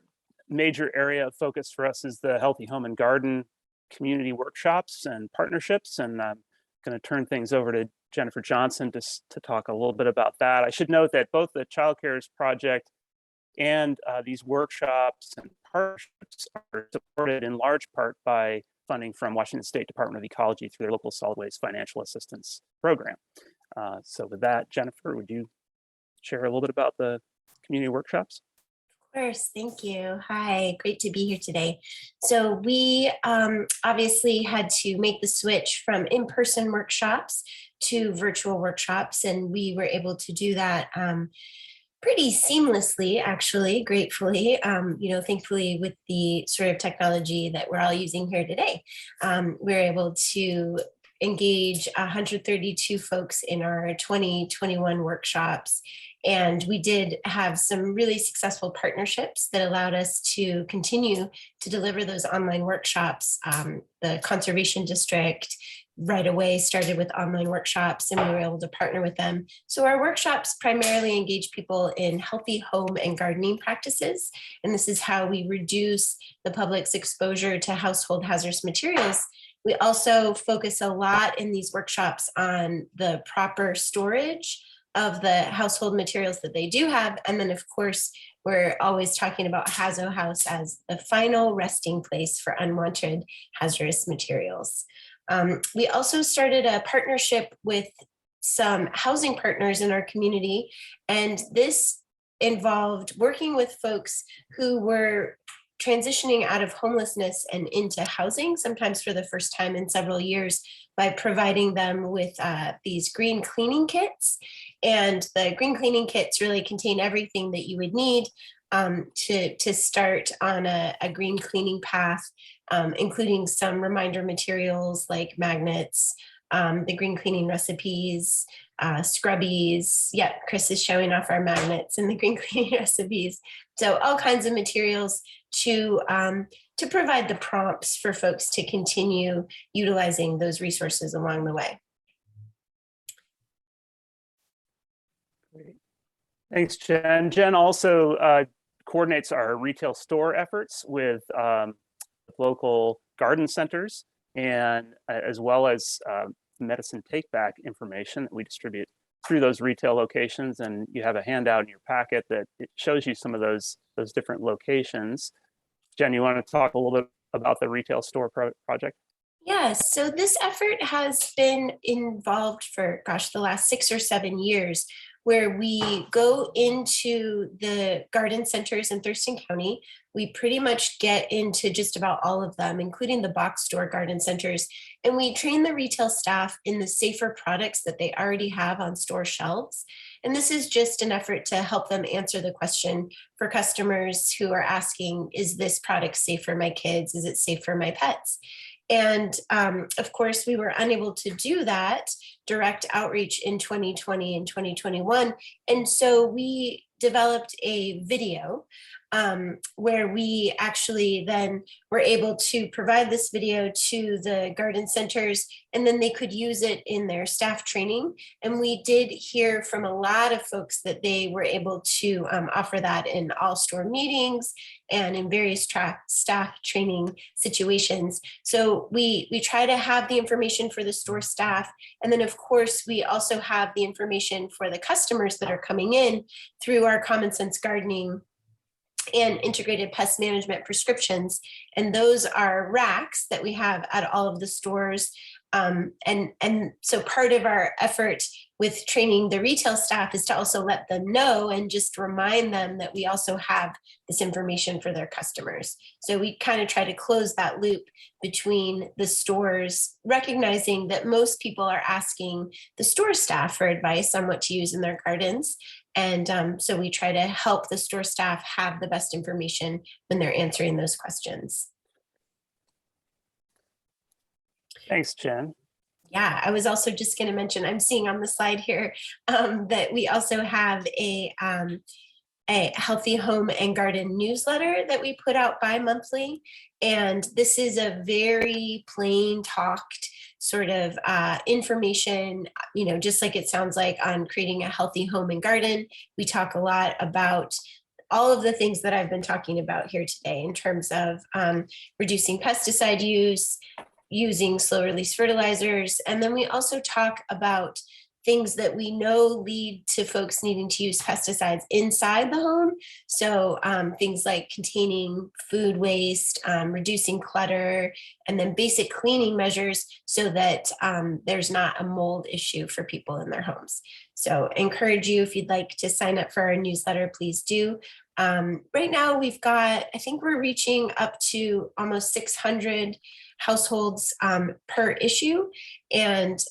Speaker 10: major area of focus for us is the Healthy Home and Garden community workshops and partnerships. And I'm going to turn things over to Jennifer Johnson to talk a little bit about that. I should note that both the Child Cares Project and these workshops and partnerships are supported in large part by funding from Washington State Department of Ecology through their local solid waste financial assistance program. So with that, Jennifer, would you share a little bit about the community workshops?
Speaker 17: Of course, thank you. Hi, great to be here today. So we obviously had to make the switch from in-person workshops to virtual workshops, and we were able to do that pretty seamlessly, actually, gratefully, thankfully with the sort of technology that we're all using here today. We're able to engage 132 folks in our 2021 workshops. And we did have some really successful partnerships that allowed us to continue to deliver those online workshops. The Conservation District right away started with online workshops, and we were able to partner with them. So our workshops primarily engage people in healthy home and gardening practices. And this is how we reduce the public's exposure to household hazardous materials. We also focus a lot in these workshops on the proper storage of the household materials that they do have. And then of course, we're always talking about Hazo House as the final resting place for unwanted hazardous materials. We also started a partnership with some housing partners in our community. And this involved working with folks who were transitioning out of homelessness and into housing, sometimes for the first time in several years, by providing them with these green cleaning kits. And the green cleaning kits really contain everything that you would need to start on a green cleaning path, including some reminder materials like magnets, the green cleaning recipes, scrubbies. Yep, Chris is showing off our magnets and the green cleaning recipes. So all kinds of materials to provide the prompts for folks to continue utilizing those resources along the way.
Speaker 10: Great. Thanks, Jen. Jen also coordinates our retail store efforts with local garden centers, and as well as medicine take-back information that we distribute through those retail locations. And you have a handout in your packet that it shows you some of those different locations. Jen, you want to talk a little bit about the retail store project?
Speaker 17: Yes, so this effort has been involved for, the last 6 or 7 years, where we go into the garden centers in Thurston County. We pretty much get into just about all of them, including the box store garden centers, and we train the retail staff in the safer products that they already have on store shelves. And this is just an effort to help them answer the question for customers who are asking, is this product safe for my kids? Is it safe for my pets? And of course, we were unable to do that direct outreach in 2020 and 2021. And so we developed a video where we actually then were able to provide this video to the garden centers, and then they could use it in their staff training. And we did hear from a lot of folks that they were able to offer that in all store meetings and in various staff training situations. So we try to have the information for the store staff. And then of course, we also have the information for the customers that are coming in through our Common Sense Gardening and integrated pest management prescriptions. And those are racks that we have at all of the stores. And so part of our effort with training the retail staff is to also let them know and just remind them that we also have this information for their customers. So we kind of try to close that loop between the stores, recognizing that most people are asking the store staff for advice on what to use in their gardens. And so we try to help the store staff have the best information when they're answering those questions.
Speaker 10: Thanks, Jen.
Speaker 17: Yeah, I was also just going to mention, I'm seeing on the slide here that we also have a a healthy home and garden newsletter that we put out bi-monthly. And this is a very plain talked sort of information, just like it sounds like, on creating a healthy home and garden. We talk a lot about all of the things that I've been talking about here today in terms of reducing pesticide use, using slow release fertilizers. And then we also talk about things that we know lead to folks needing to use pesticides inside the home. So things like containing food waste, reducing clutter, and then basic cleaning measures so that there's not a mold issue for people in their homes. So encourage you, if you'd like to sign up for our newsletter, please do. Right now we've got, I think we're reaching up to almost 600 households per issue. And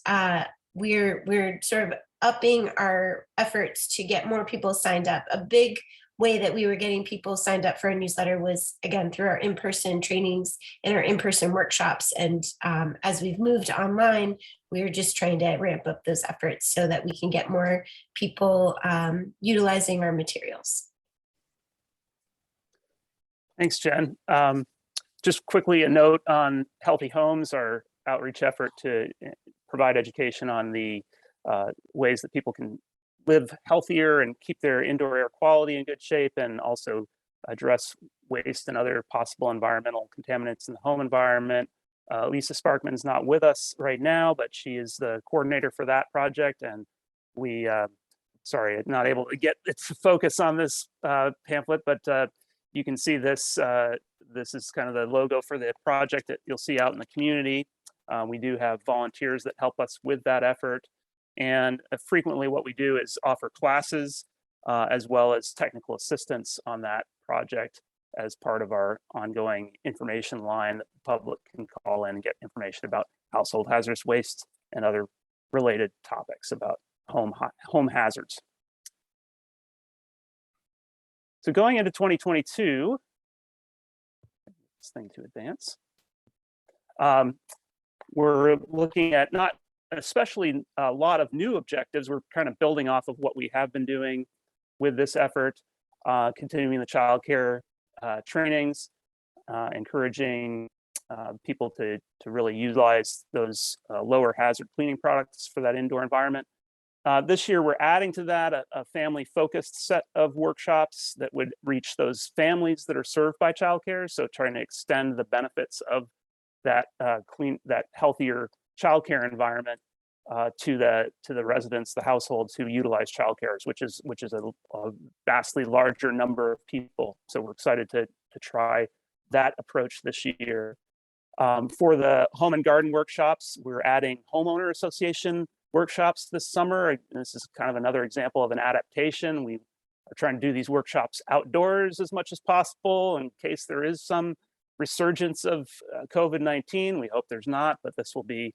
Speaker 17: we're sort of upping our efforts to get more people signed up. A big way that we were getting people signed up for a newsletter was, again, through our in-person trainings and our in-person workshops. And as we've moved online, we're just trying to ramp up those efforts so that we can get more people utilizing our materials.
Speaker 10: Thanks, Jen. Just quickly, a note on Healthy Homes, our outreach effort to provide education on the ways that people can live healthier and keep their indoor air quality in good shape, and also address waste and other possible environmental contaminants in the home environment. Lisa Sparkman is not with us right now, but she is the coordinator for that project. And we, sorry, not able to get its focus on this pamphlet, but you can see this. This is kind of the logo for the project that you'll see out in the community. We do have volunteers that help us with that effort. And frequently what we do is offer classes as well as technical assistance on that project as part of our ongoing information line that the public can call in and get information about household hazardous waste and other related topics about home hazards. So going into 2022, this thing to advance. We're looking at not especially a lot of new objectives. We're kind of building off of what we have been doing with this effort, continuing the childcare trainings, encouraging people to really utilize those lower hazard cleaning products for that indoor environment. This year, we're adding to that a family-focused set of workshops that would reach those families that are served by childcare. So trying to extend the benefits of that that healthier childcare environment to the residents, the households who utilize childcare, which is a vastly larger number of people. So we're excited to try that approach this year. For the home and garden workshops, we're adding homeowner association workshops this summer. This is kind of another example of an adaptation. We are trying to do these workshops outdoors as much as possible in case there is some resurgence of COVID-19. We hope there's not, but this will be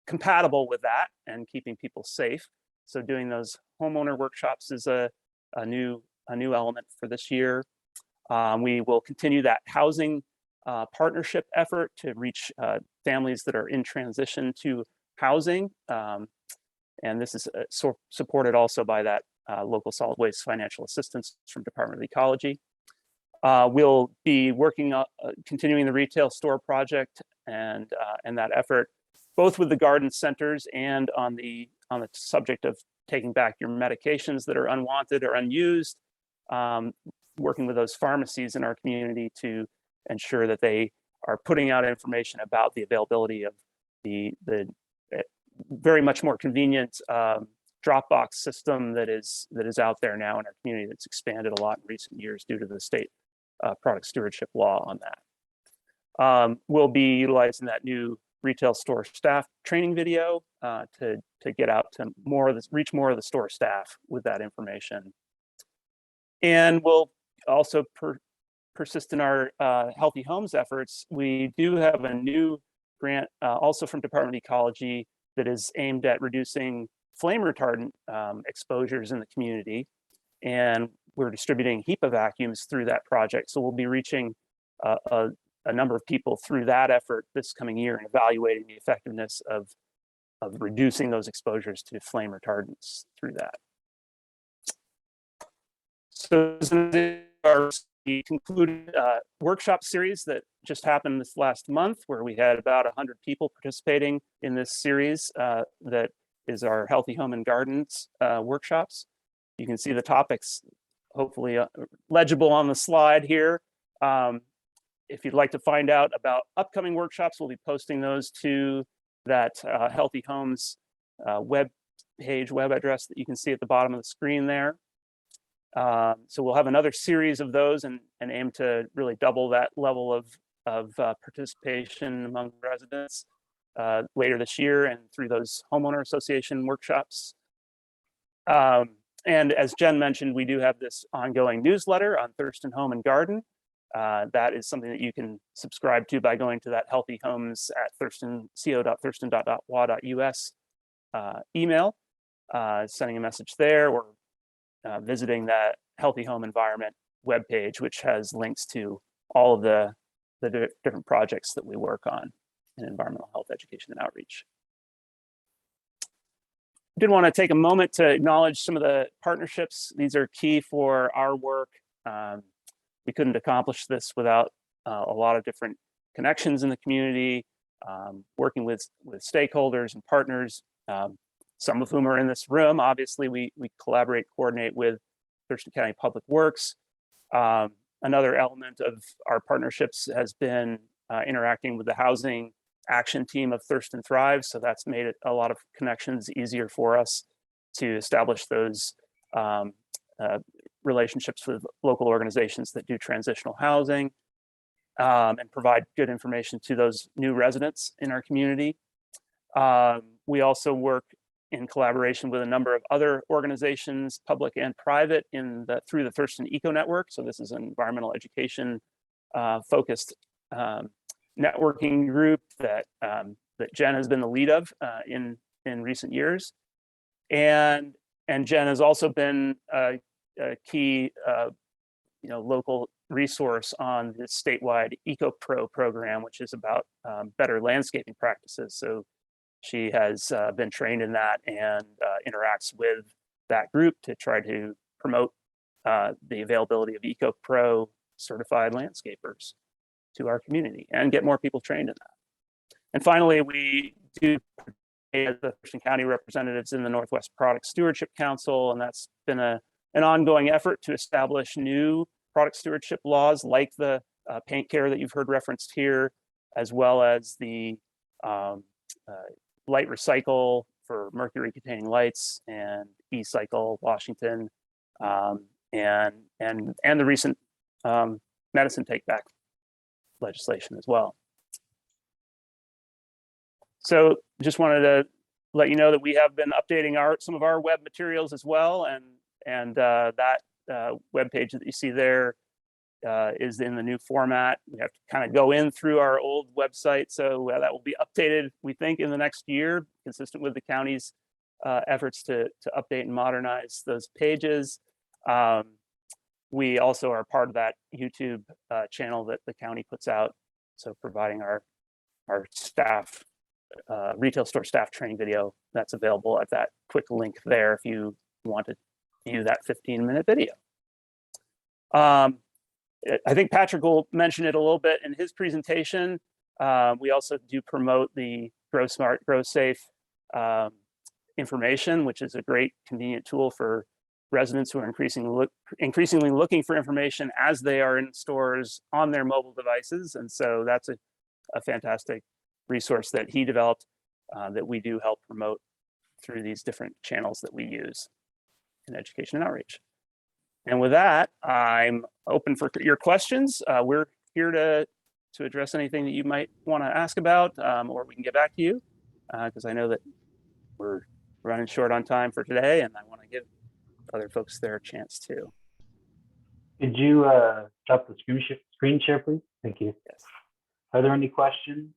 Speaker 10: compatible with that and keeping people safe. So doing those homeowner workshops is a new element for this year. We will continue that housing partnership effort to reach families that are in transition to housing. And this is supported also by that local solid waste financial assistance from Department of Ecology. We'll be working on continuing the retail store project and that effort, both with the garden centers and on the subject of taking back your medications that are unwanted or unused, working with those pharmacies in our community to ensure that they are putting out information about the availability of the very much more convenient Dropbox system that is out there now in our community, that's expanded a lot in recent years due to the state product stewardship law on that. We'll be utilizing that new retail store staff training video to get out to reach more of the store staff with that information. And we'll also persist in our healthy homes efforts. We do have a new grant also from Department of Ecology that is aimed at reducing flame retardant exposures in the community. And we're distributing HEPA vacuums through that project. So we'll be reaching a number of people through that effort this coming year and evaluating the effectiveness of reducing those exposures to flame retardants through that. So this is our concluded workshop series that just happened this last month, where we had about 100 people participating in this series that is our Healthy Home and Gardens workshops. You can see the topics hopefully legible on the slide here. If you'd like to find out about upcoming workshops, we'll be posting those to that Healthy Homes web address that you can see at the bottom of the screen there. So we'll have another series of those and aim to really double that level of participation among residents later this year and through those homeowner association workshops. And as Jen mentioned, we do have this ongoing newsletter on Thurston Home and Garden. That is something that you can subscribe to by going to that Healthy Homes at co.thurston.wa.us email, sending a message there, or visiting that Healthy Home Environment webpage, which has links to all of the different projects that we work on in environmental health education and outreach. I did want to take a moment to acknowledge some of the partnerships. These are key for our work. We couldn't accomplish this without a lot of different connections in the community, working with stakeholders and partners, some of whom are in this room. Obviously, we collaborate, coordinate with Thurston County Public Works. Another element of our partnerships has been interacting with the housing action team of Thurston Thrive. So that's made it a lot of connections easier for us to establish those relationships with local organizations that do transitional housing and provide good information to those new residents in our community. We also work in collaboration with a number of other organizations, public and private, through the Thurston Eco Network. So this is an environmental education focused networking group that Jen has been the lead of in recent years, and Jen has also been a key local resource on the statewide EcoPro program, which is about better landscaping practices. So she has been trained in that and interacts with that group to try to promote the availability of EcoPro certified landscapers to our community and get more people trained in that. And finally, we do as the Thurston County representatives in the Northwest Product Stewardship Council, and that's been an ongoing effort to establish new product stewardship laws like the paint care that you've heard referenced here, as well as the light recycle for mercury containing lights and e-cycle Washington, and the recent medicine take back legislation as well. So just wanted to let you know that we have been updating some of our web materials as well, and that web page that you see there is in the new format. We have to kind of go in through our old website, so that will be updated, we think, in the next year, consistent with the county's efforts to update and modernize those pages. We also are part of that YouTube channel that the county puts out, so providing our staff, retail store staff training video that's available at that quick link there if you want to view that 15-minute video. I think Patrick will mention it a little bit in his presentation. We also do promote the Grow Smart, Grow Safe information, which is a great convenient tool for residents who are increasingly looking for information as they are in stores on their mobile devices. And so that's a fantastic resource that he developed that we do help promote through these different channels that we use in education and outreach. And with that, I'm open for your questions. We're here to address anything that you might want to ask about, or we can get back to you, because I know that we're running short on time for today, and I want to give other folks their chance too.
Speaker 1: Could you stop the screen share, please? Thank you.
Speaker 10: Yes.
Speaker 1: Are there any questions?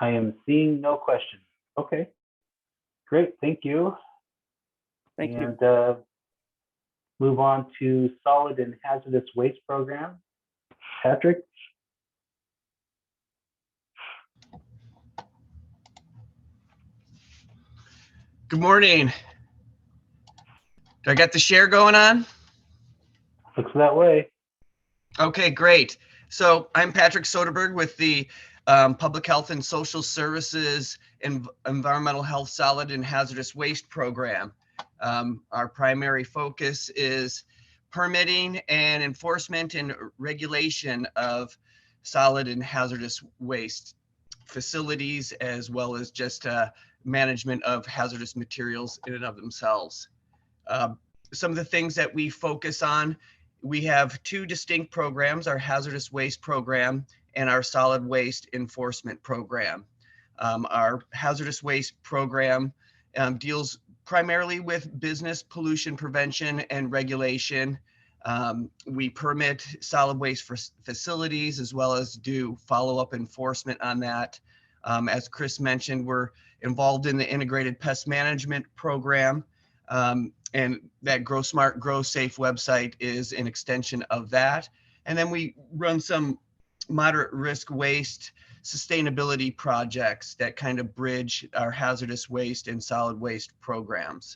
Speaker 1: I am seeing no questions. Okay. Great, thank you.
Speaker 10: Thank you.
Speaker 1: And move on to solid and hazardous waste program. Patrick?
Speaker 12: Good morning. Do I got the share going on?
Speaker 1: Looks that way.
Speaker 12: Okay, great. So I'm Patrick Soderberg with the Public Health and Social Services and Environmental Health Solid and Hazardous Waste Program. Our primary focus is permitting and enforcement and regulation of solid and hazardous waste facilities, as well as just management of hazardous materials in and of themselves. Some of the things that we focus on, we have two distinct programs, our hazardous waste program and our solid waste enforcement program. Our hazardous waste program deals primarily with business pollution prevention and regulation. We permit solid waste for facilities as well as do follow-up enforcement on that. As Chris mentioned, we're involved in the integrated pest management program. And that Grow Smart, Grow Safe website is an extension of that. And then we run some moderate risk waste sustainability projects that kind of bridge our hazardous waste and solid waste programs.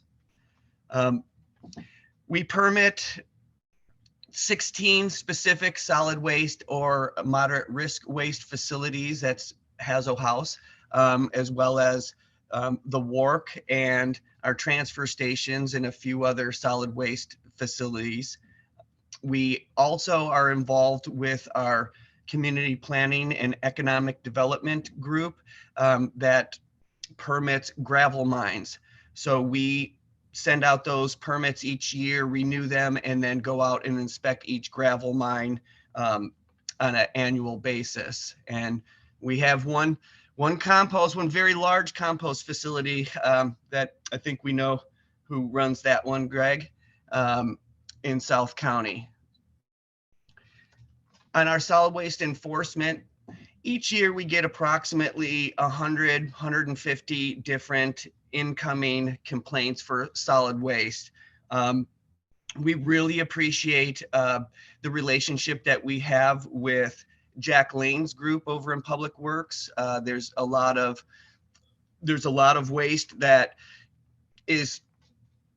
Speaker 12: We permit 16 specific solid waste or moderate risk waste facilities. That's Hazo House, as well as the WARC and our transfer stations and a few other solid waste facilities. We also are involved with our community planning and economic development group that permits gravel mines. So we send out those permits each year, renew them, and then go out and inspect each gravel mine on an annual basis. And we have one very large compost facility that I think we know who runs that one, Greg, in South County. On our solid waste enforcement, each year we get approximately 150 different incoming complaints for solid waste. We really appreciate the relationship that we have with Jack Lane's group over in Public Works. There's a lot of waste that is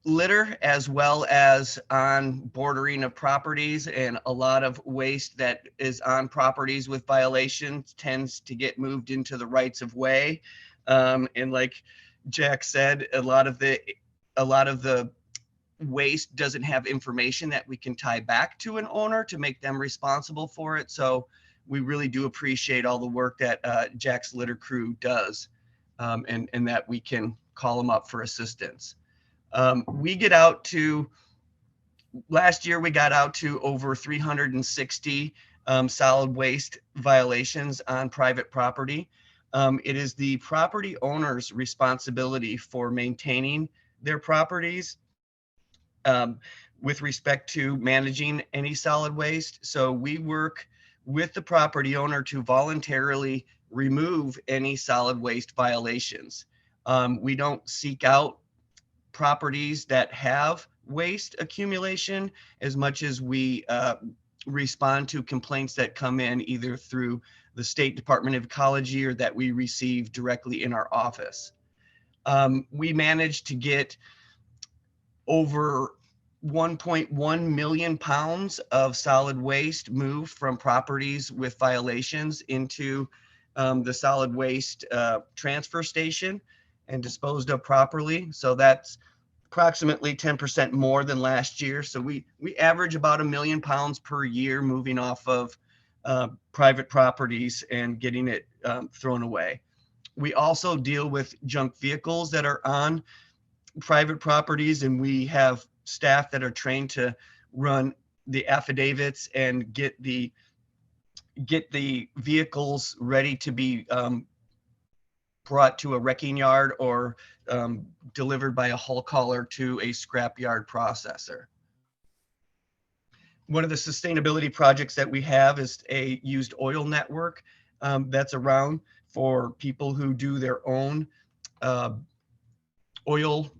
Speaker 12: litter as well as on bordering of properties, and a lot of waste that is on properties with violations tends to get moved into the rights of way. And like Jack said, a lot of the waste doesn't have information that we can tie back to an owner to make them responsible for it. So we really do appreciate all the work that Jack's litter crew does, and that we can call them up for assistance. Last year we got out to over 360 solid waste violations on private property. It is the property owner's responsibility for maintaining their properties with respect to managing any solid waste. So we work with the property owner to voluntarily remove any solid waste violations. We don't seek out properties that have waste accumulation as much as we respond to complaints that come in either through the State Department of Ecology or that we receive directly in our office. We managed to get over 1.1 million pounds of solid waste moved from properties with violations into the solid waste transfer station and disposed of properly. So that's approximately 10% more than last year. So we average about 1 million pounds per year moving off of private properties and getting it thrown away. We also deal with junk vehicles that are on private properties, and we have staff that are trained to run the affidavits and get the vehicles ready to be brought to a wrecking yard or delivered by a hull hauler to a scrapyard processor. One of the sustainability projects that we have is a used oil network that's around for people who do their own oil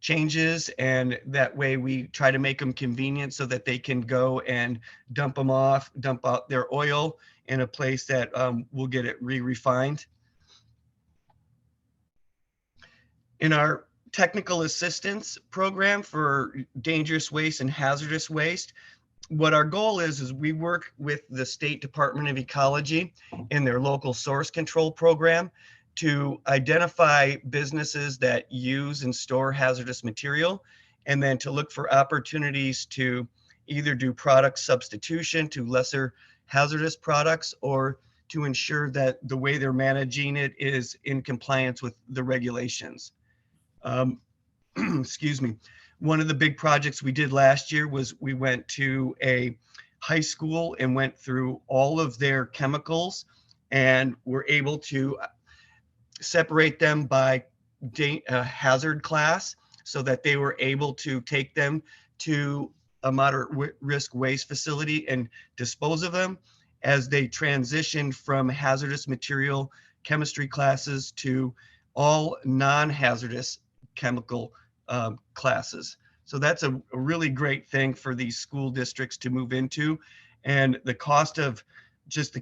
Speaker 12: changes, and that way we try to make them convenient so that they can go and dump out their oil in a place that will get it re-refined. In our technical assistance program for dangerous waste and hazardous waste. What our goal is we work with the State Department of Ecology in their local source control program to identify businesses that use and store hazardous material, and then to look for opportunities to either do product substitution to lesser hazardous products, or to ensure that the way they're managing it is in compliance with the regulations. Excuse me. One of the big projects we did last year was we went to a high school and went through all of their chemicals and were able to separate them by hazard class so that they were able to take them to a moderate risk waste facility and dispose of them as they transitioned from hazardous material chemistry classes to all non-hazardous chemical classes. So that's a really great thing for these school districts to move into. And the cost of just the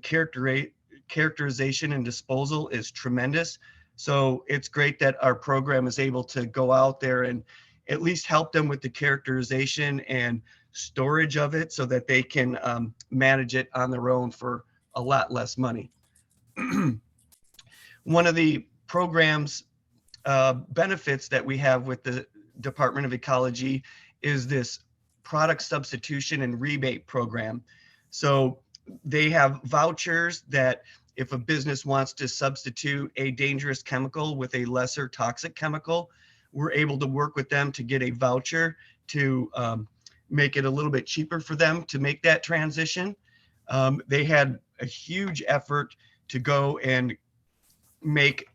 Speaker 12: characterization and disposal is tremendous. So it's great that our program is able to go out there and at least help them with the characterization and storage of it so that they can manage it on their own for a lot less money. One of the program's benefits that we have with the Department of Ecology is this product substitution and rebate program. So they have vouchers that if a business wants to substitute a dangerous chemical with a lesser toxic chemical, we're able to work with them to get a voucher to make it a little bit cheaper for them to make that transition. They had a huge effort to go and make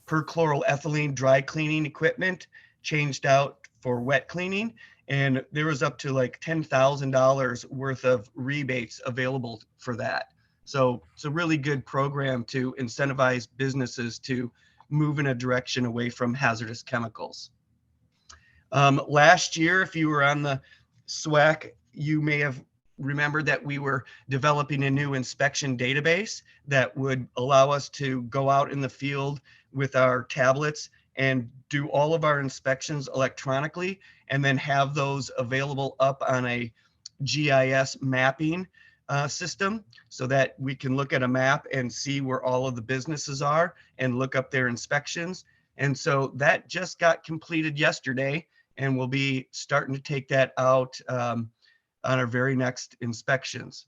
Speaker 12: perchloroethylene dry cleaning equipment changed out for wet cleaning. And there was up to like $10,000 worth of rebates available for that. So it's a really good program to incentivize businesses to move in a direction away from hazardous chemicals. Last year, if you were on the SWAC, you may have remembered that we were developing a new inspection database that would allow us to go out in the field with our tablets and do all of our inspections electronically, and then have those available up on a GIS mapping system so that we can look at a map and see where all of the businesses are and look up their inspections. And so that just got completed yesterday, and we'll be starting to take that out on our very next inspections.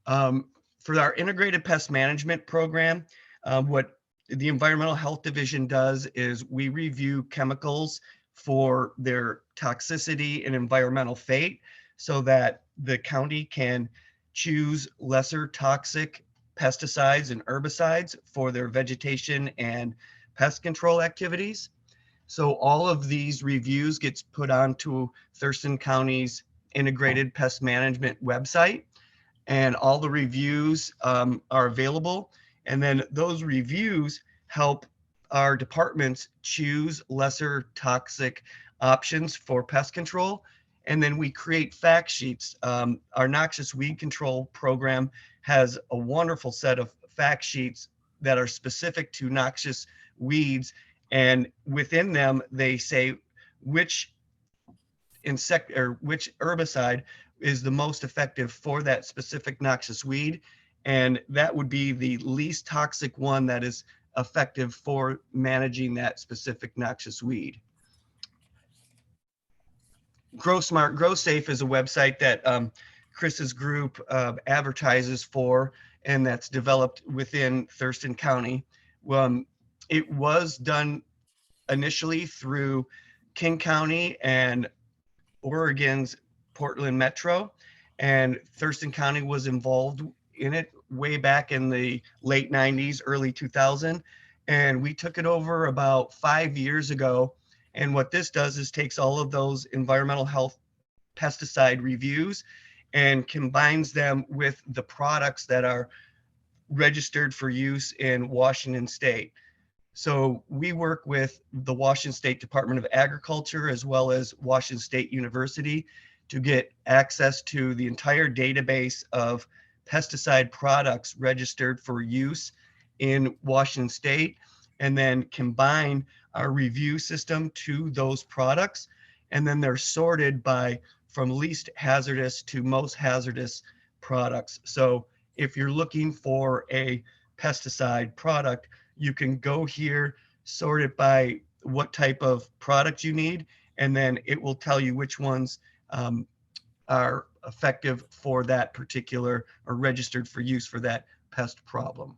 Speaker 12: For our integrated pest management program, what the Environmental Health Division does is we review chemicals for their toxicity and environmental fate so that the county can choose lesser toxic pesticides and herbicides for their vegetation and pest control activities. So all of these reviews gets put onto Thurston County's integrated pest management website, and all the reviews are available. And then those reviews help our departments choose lesser toxic options for pest control. And then we create fact sheets. Our noxious weed control program has a wonderful set of fact sheets that are specific to noxious weeds. And within them, they say which insect or which herbicide is the most effective for that specific noxious weed. And that would be the least toxic one that is effective for managing that specific noxious weed. Grow Smart, Grow Safe is a website that Chris's group advertises for, and that's developed within Thurston County. It was done initially through King County and Oregon's Portland Metro, and Thurston County was involved in it way back in the late 90s, early 2000. And we took it over about 5 years ago. And what this does is takes all of those environmental health pesticide reviews and combines them with the products that are registered for use in Washington State. So we work with the Washington State Department of Agriculture as well as Washington State University to get access to the entire database of pesticide products registered for use in Washington State, and then combine our review system to those products. And then they're sorted by from least hazardous to most hazardous products. So if you're looking for a pesticide product, you can go here, sort it by what type of product you need, and then it will tell you which ones are effective for that particular or registered for use for that pest problem.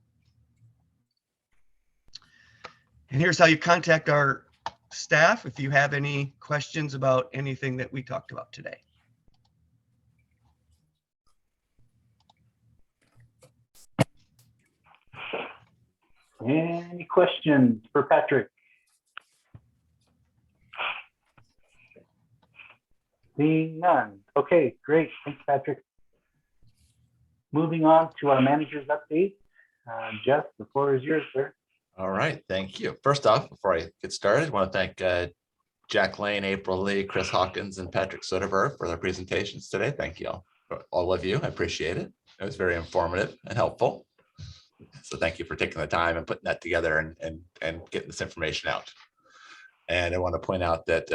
Speaker 12: And here's how you contact our staff if you have any questions about anything that we talked about today.
Speaker 1: Any questions for Patrick? Seeing none. Okay, great. Thanks, Patrick. Moving on to our manager's update. Jeff, the floor is yours, sir.
Speaker 2: All right, thank you. First off, before I get started, I want to thank Jack Lane, April Lee, Chris Hawkins, and Patrick Soderberg for their presentations today. Thank you all of you. I appreciate it. It was very informative and helpful. So thank you for taking the time and putting that together and getting this information out. And I want to point out that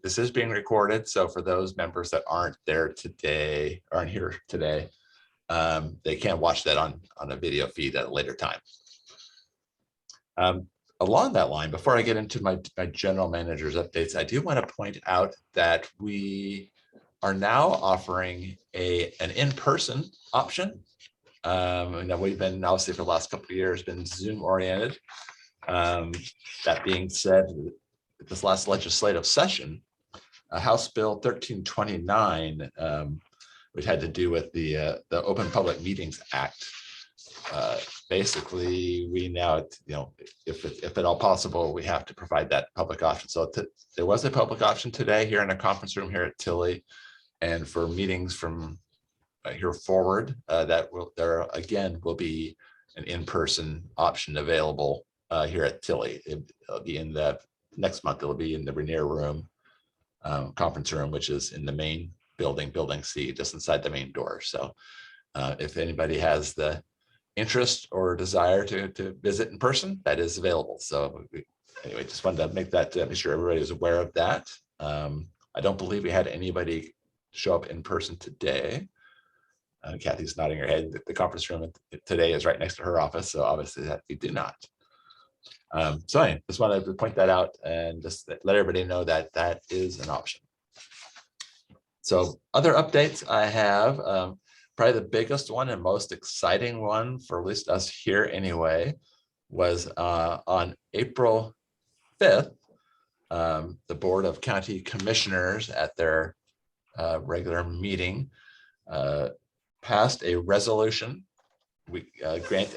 Speaker 2: this is being recorded. So for those members that aren't here today, they can watch that on a video feed at a later time. Along that line, before I get into my general manager's updates, I do want to point out that we are now offering an in-person option. We've been obviously for the last couple of years been Zoom oriented. That being said, this last legislative session, House Bill 1329, which had to do with the Open Public Meetings Act. Basically, we now, if at all possible, we have to provide that public option. So there was a public option today here in a conference room here at Tilly, and for meetings from here forward, there again will be an in-person option available here at Tilly. It'll be in the next month. It'll be in the Rainier Room, conference room, which is in the main building C, just inside the main door. So if anybody has the interest or desire to visit in person, that is available. So anyway, just wanted to make sure everybody is aware of that. I don't believe we had anybody show up in person today. Kathy's nodding her head. The conference room today is right next to her office, so obviously that we did not. So anyway, just wanted to point that out and just let everybody know that that is an option. So other updates I have, probably the biggest one and most exciting one for at least us here anyway, was on April 5th, the Board of County Commissioners at their regular meeting passed a resolution. We grant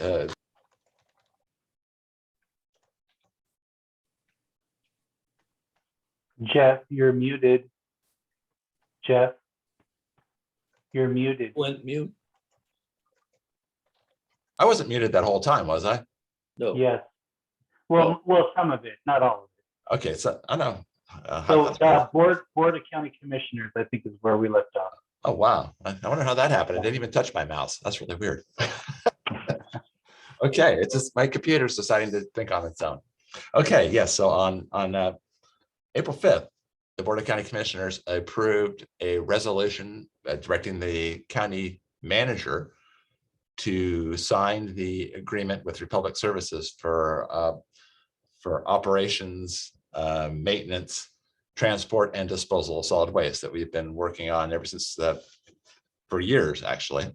Speaker 1: Jeff, you're muted. Jeff, you're muted.
Speaker 6: Went mute.
Speaker 2: I wasn't muted that whole time, was I?
Speaker 6: No.
Speaker 1: Yes. Well, some of it, not all of it.
Speaker 2: Okay, so I know.
Speaker 1: So Board of County Commissioners, I think, is where we left off.
Speaker 2: Oh, wow. I wonder how that happened. I didn't even touch my mouse. That's really weird. Okay, it's just my computer's deciding to think on its own. Okay, yes. So on April 5th, the Board of County Commissioners approved a resolution directing the county manager to sign the agreement with Republic Services for operations, maintenance, transport, and disposal of solid waste that we've been working on ever since for years, actually.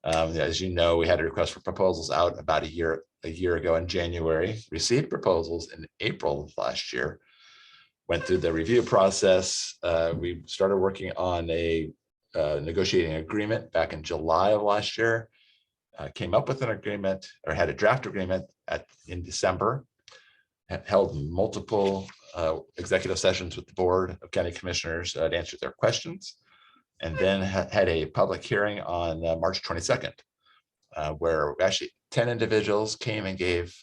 Speaker 2: As you know, we had a request for proposals out about a year ago in January, received proposals in April of last year, went through the review process. We started working on a negotiating agreement back in July of last year, came up with an agreement or had a draft agreement in December, held multiple executive sessions with the Board of County Commissioners to answer their questions, and then had a public hearing on March 22nd, where actually 10 individuals came and gave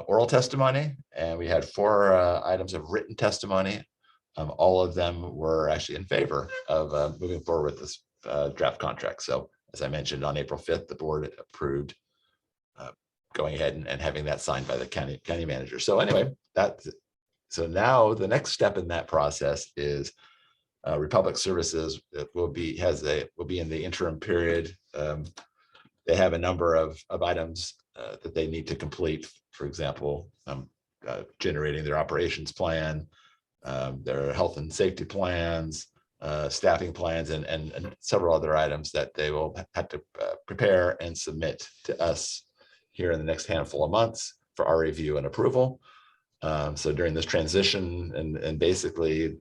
Speaker 2: oral testimony, and we had 4 items of written testimony. All of them were actually in favor of moving forward with this draft contract. So as I mentioned, on April 5th, the board approved going ahead and having that signed by the county manager. So anyway, so now the next step in that process is Republic Services will be in the interim period. They have a number of items that they need to complete. For example, generating their operations plan, their health and safety plans, staffing plans, and several other items that they will have to prepare and submit to us here in the next handful of months for our review and approval. So during this transition and basically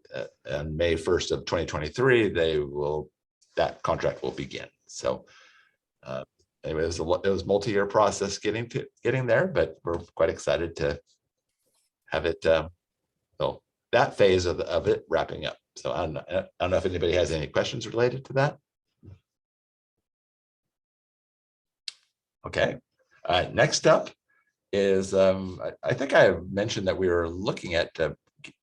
Speaker 2: on May 1st of 2023, that contract will begin. So anyway, it was multi-year process getting there, but we're quite excited to have it. So that phase of it wrapping up. So I don't know if anybody has any questions related to that. Okay, next up is I think I mentioned that we were looking at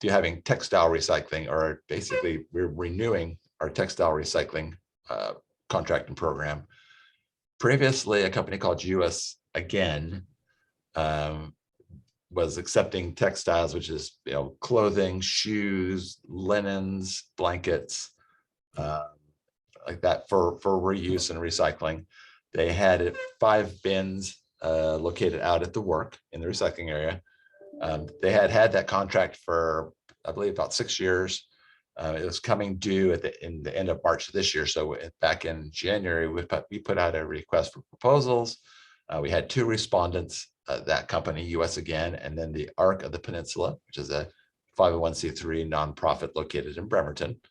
Speaker 2: having textile recycling, or basically we're renewing our textile recycling contract and program. Previously, a company called US Again was accepting textiles, which is clothing, shoes, linens, blankets, like that for reuse and recycling. They had 5 bins located out at the work in the recycling area. They had that contract for, I believe, about 6 years. It was coming due in the end of March of this year. So back in January, we put out a request for proposals. We had 2 respondents, that company, US Again, and then the Arc of the Peninsula, which is a 501c3 nonprofit located in Bremerton.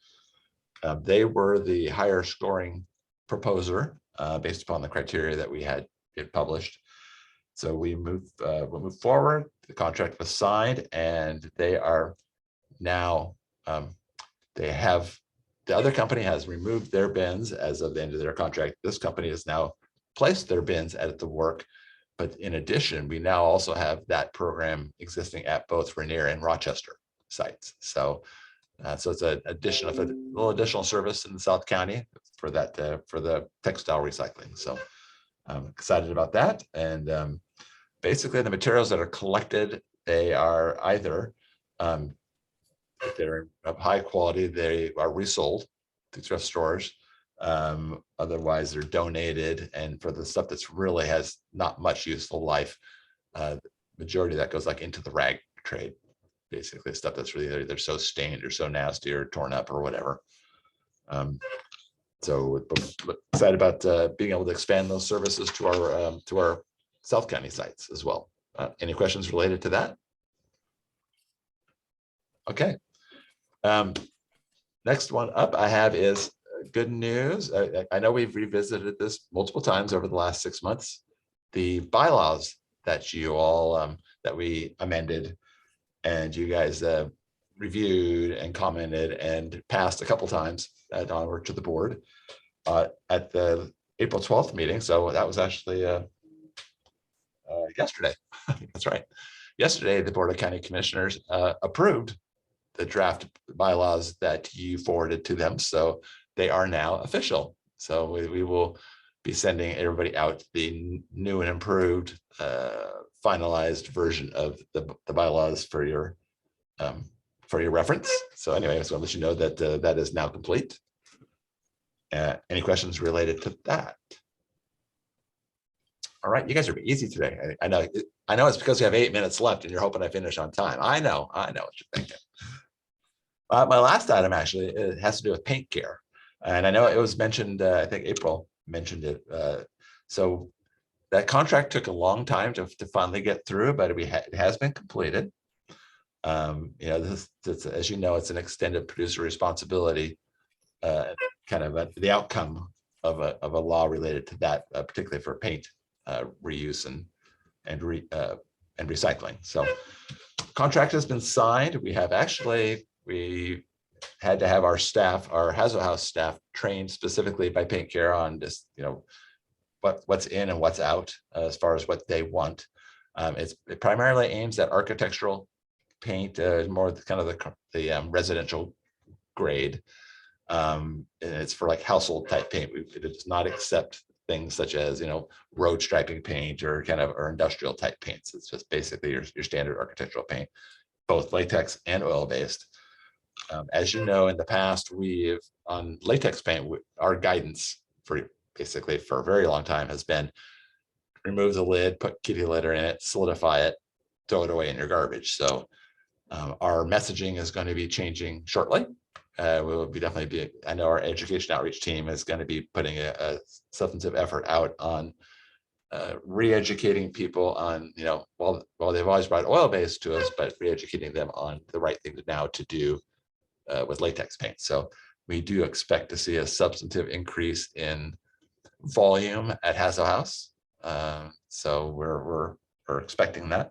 Speaker 2: They were the higher scoring proposer based upon the criteria that we had published. So we'll move forward. The contract was signed, and they are now, the other company has removed their bins as of the end of their contract. This company has now placed their bins at the work. But in addition, we now also have that program existing at both Rainier and Rochester sites. So, so it's a little additional service in South County for that for the textile recycling. So I'm excited about that. And basically, the materials that are collected, they are either if they're of high quality, they are resold to thrift stores. Otherwise, they're donated, and for the stuff that's really has not much useful life, majority of that goes like into the rag trade, basically stuff that's really they're so stained or so nasty or torn up or whatever. So we're excited about being able to expand those services to our South County sites as well. Any questions related to that? Okay. Next one up I have is good news. I know we've revisited this multiple times over the last 6 months. The bylaws that you all that we amended and you guys reviewed and commented and passed a couple times onward to the board at the April 12th meeting. So that was actually yesterday. That's right. Yesterday, the Board of County Commissioners approved the draft bylaws that you forwarded to them. So they are now official. So we will be sending everybody out the new and improved finalized version of the bylaws for your reference. So anyway, I just want to let you know that that is now complete. Any questions related to that? All right, you guys are easy today. I know it's because we have 8 minutes left and you're hoping I finish on time. I know what you're thinking. My last item actually it has to do with paint care. And I know it was mentioned, I think April mentioned it. So that contract took a long time to finally get through, but it has been completed. This, as you know, it's an extended producer responsibility, kind of the outcome of a law related to that, particularly for paint reuse and recycling. So contract has been signed. We had to have our staff, our Hazardous House staff, trained specifically by Paint Care on just what's in and what's out as far as what they want. It primarily aims at architectural paint, more kind of the residential grade. And it's for like household type paint. It does not accept things such as, road striping paint or or industrial type paints. It's just basically your standard architectural paint, both latex and oil-based. As you know, in the past, we've on latex paint, our guidance for basically for a very long time has been remove the lid, put kitty litter in it, solidify it, throw it away in your garbage. So our messaging is going to be changing shortly. We will be definitely I know our education outreach team is going to be putting a substantive effort out on re-educating people on, while they've always brought oil-based to us, but re-educating them on the right things now to do with latex paint. So we do expect to see a substantive increase in volume at Hazel House. So we're expecting that.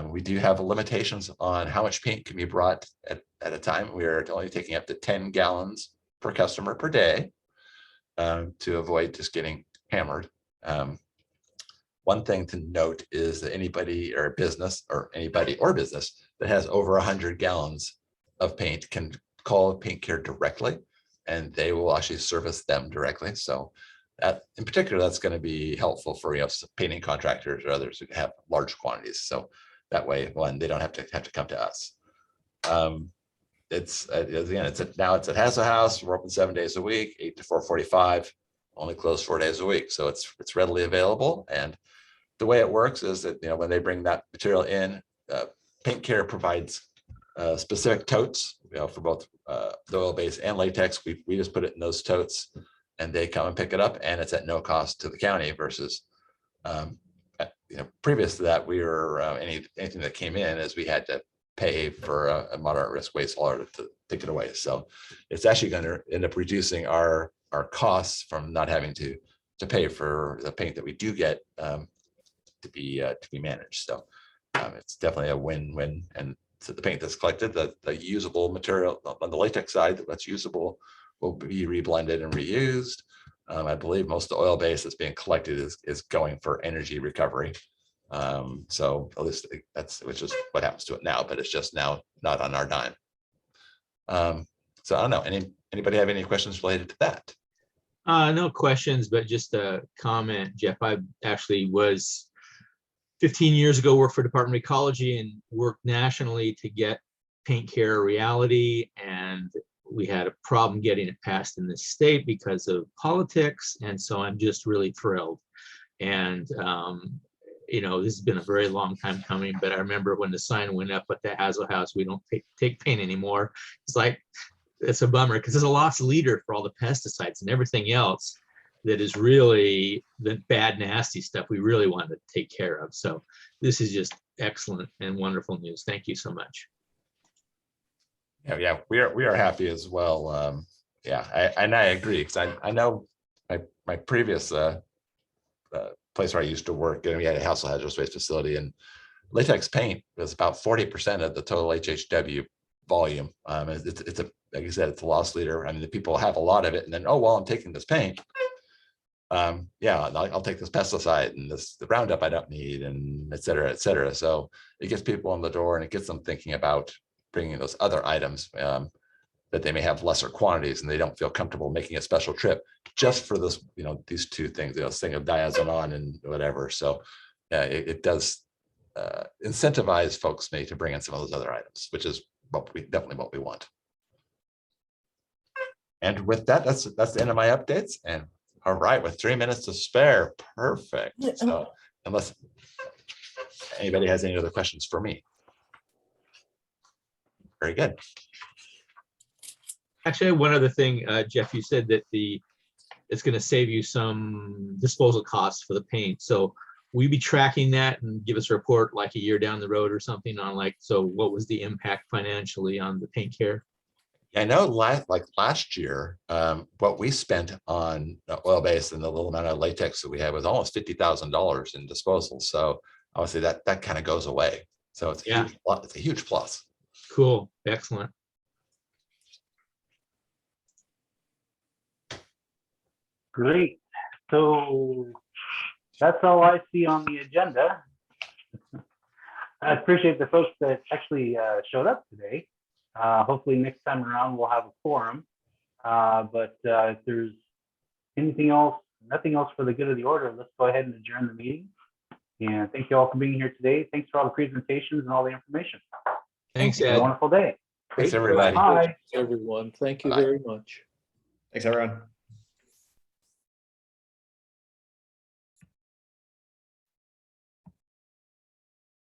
Speaker 2: We do have limitations on how much paint can be brought at a time. We are only taking up to 10 gallons per customer per day to avoid just getting hammered. One thing to note is that anybody or business that has over 100 gallons of paint can call Paint Care directly, and they will actually service them directly. So that, in particular, that's going to be helpful for painting contractors or others who have large quantities. So that way, one, they don't have to come to us. It's now it's at Hazel House. We're open 7 days a week, 8 to 4:45. Only closed 4 days a week, so it's readily available. And the way it works is that when they bring that material in, Paint Care provides specific totes, for both the oil-based and latex. We just put it in those totes, and they come and pick it up, and it's at no cost to the county. Versus, previous to that, we were anything that came in as we had to pay for a moderate risk waste hauler to take it away. So it's actually going to end up reducing our costs from not having to pay for the paint that we do get to be managed. So it's definitely a win-win. And so the paint that's collected, the usable material on the latex side that's usable will be reblended and reused. I believe most of the oil base that's being collected is going for energy recovery. So at least which is what happens to it now, but it's just now not on our dime. So I don't know. Anybody have any questions related to that?
Speaker 7: No questions, but just a comment, Jeff. I actually was 15 years ago, worked for Department of Ecology and worked nationally to get Paint Care a reality. And we had a problem getting it passed in this state because of politics. And so I'm just really thrilled. And, this has been a very long time coming, but I remember when the sign went up at the Hazel House, we don't take paint anymore. It's like, it's a bummer because it's a lost leader for all the pesticides and everything else that is really the bad, nasty stuff we really want to take care of. So this is just excellent and wonderful news. Thank you so much.
Speaker 2: Yeah, we are happy as well. And I agree, because I know my previous place where I used to work, and we had a household hazardous waste facility, and latex paint was about 40% of the total HHW volume. It's like you said, it's a loss leader. I mean, the people have a lot of it, and then, oh, well, I'm taking this paint. I'll take this pesticide and the Roundup I don't need, and et cetera, et cetera. So it gets people in the door, and it gets them thinking about bringing those other items that they may have lesser quantities, and they don't feel comfortable making a special trip just for this, these two things, this thing of diazonon and whatever. So it does incentivize folks maybe to bring in some of those other items, which is definitely what we want. And with that, that's the end of my updates. And all right, with 3 minutes to spare, perfect. So unless anybody has any other questions for me. Very good.
Speaker 7: Actually, one other thing, Jeff, you said that it's going to save you some disposal costs for the paint. So will you be tracking that and give us a report like a year down the road or something on so what was the impact financially on the Paint Care?
Speaker 2: I know last year, what we spent on oil-based and the little amount of latex that we had was almost $50,000 in disposal. So obviously that kind of goes away. So it's a huge plus.
Speaker 7: Cool. Excellent.
Speaker 1: Great. So that's all I see on the agenda. I appreciate the folks that actually showed up today. Hopefully next time around we'll have a quorum. But if there's anything else nothing else for the good of the order, let's go ahead and adjourn the meeting. And thank you all for being here today. Thanks for all the presentations and all the information.
Speaker 7: Thanks,
Speaker 1: Have a
Speaker 7: Ed.
Speaker 1: wonderful day.
Speaker 2: Thanks, everybody.
Speaker 1: Bye.
Speaker 6: Everyone, thank you
Speaker 2: Bye.
Speaker 6: very much.
Speaker 5: Thanks, everyone.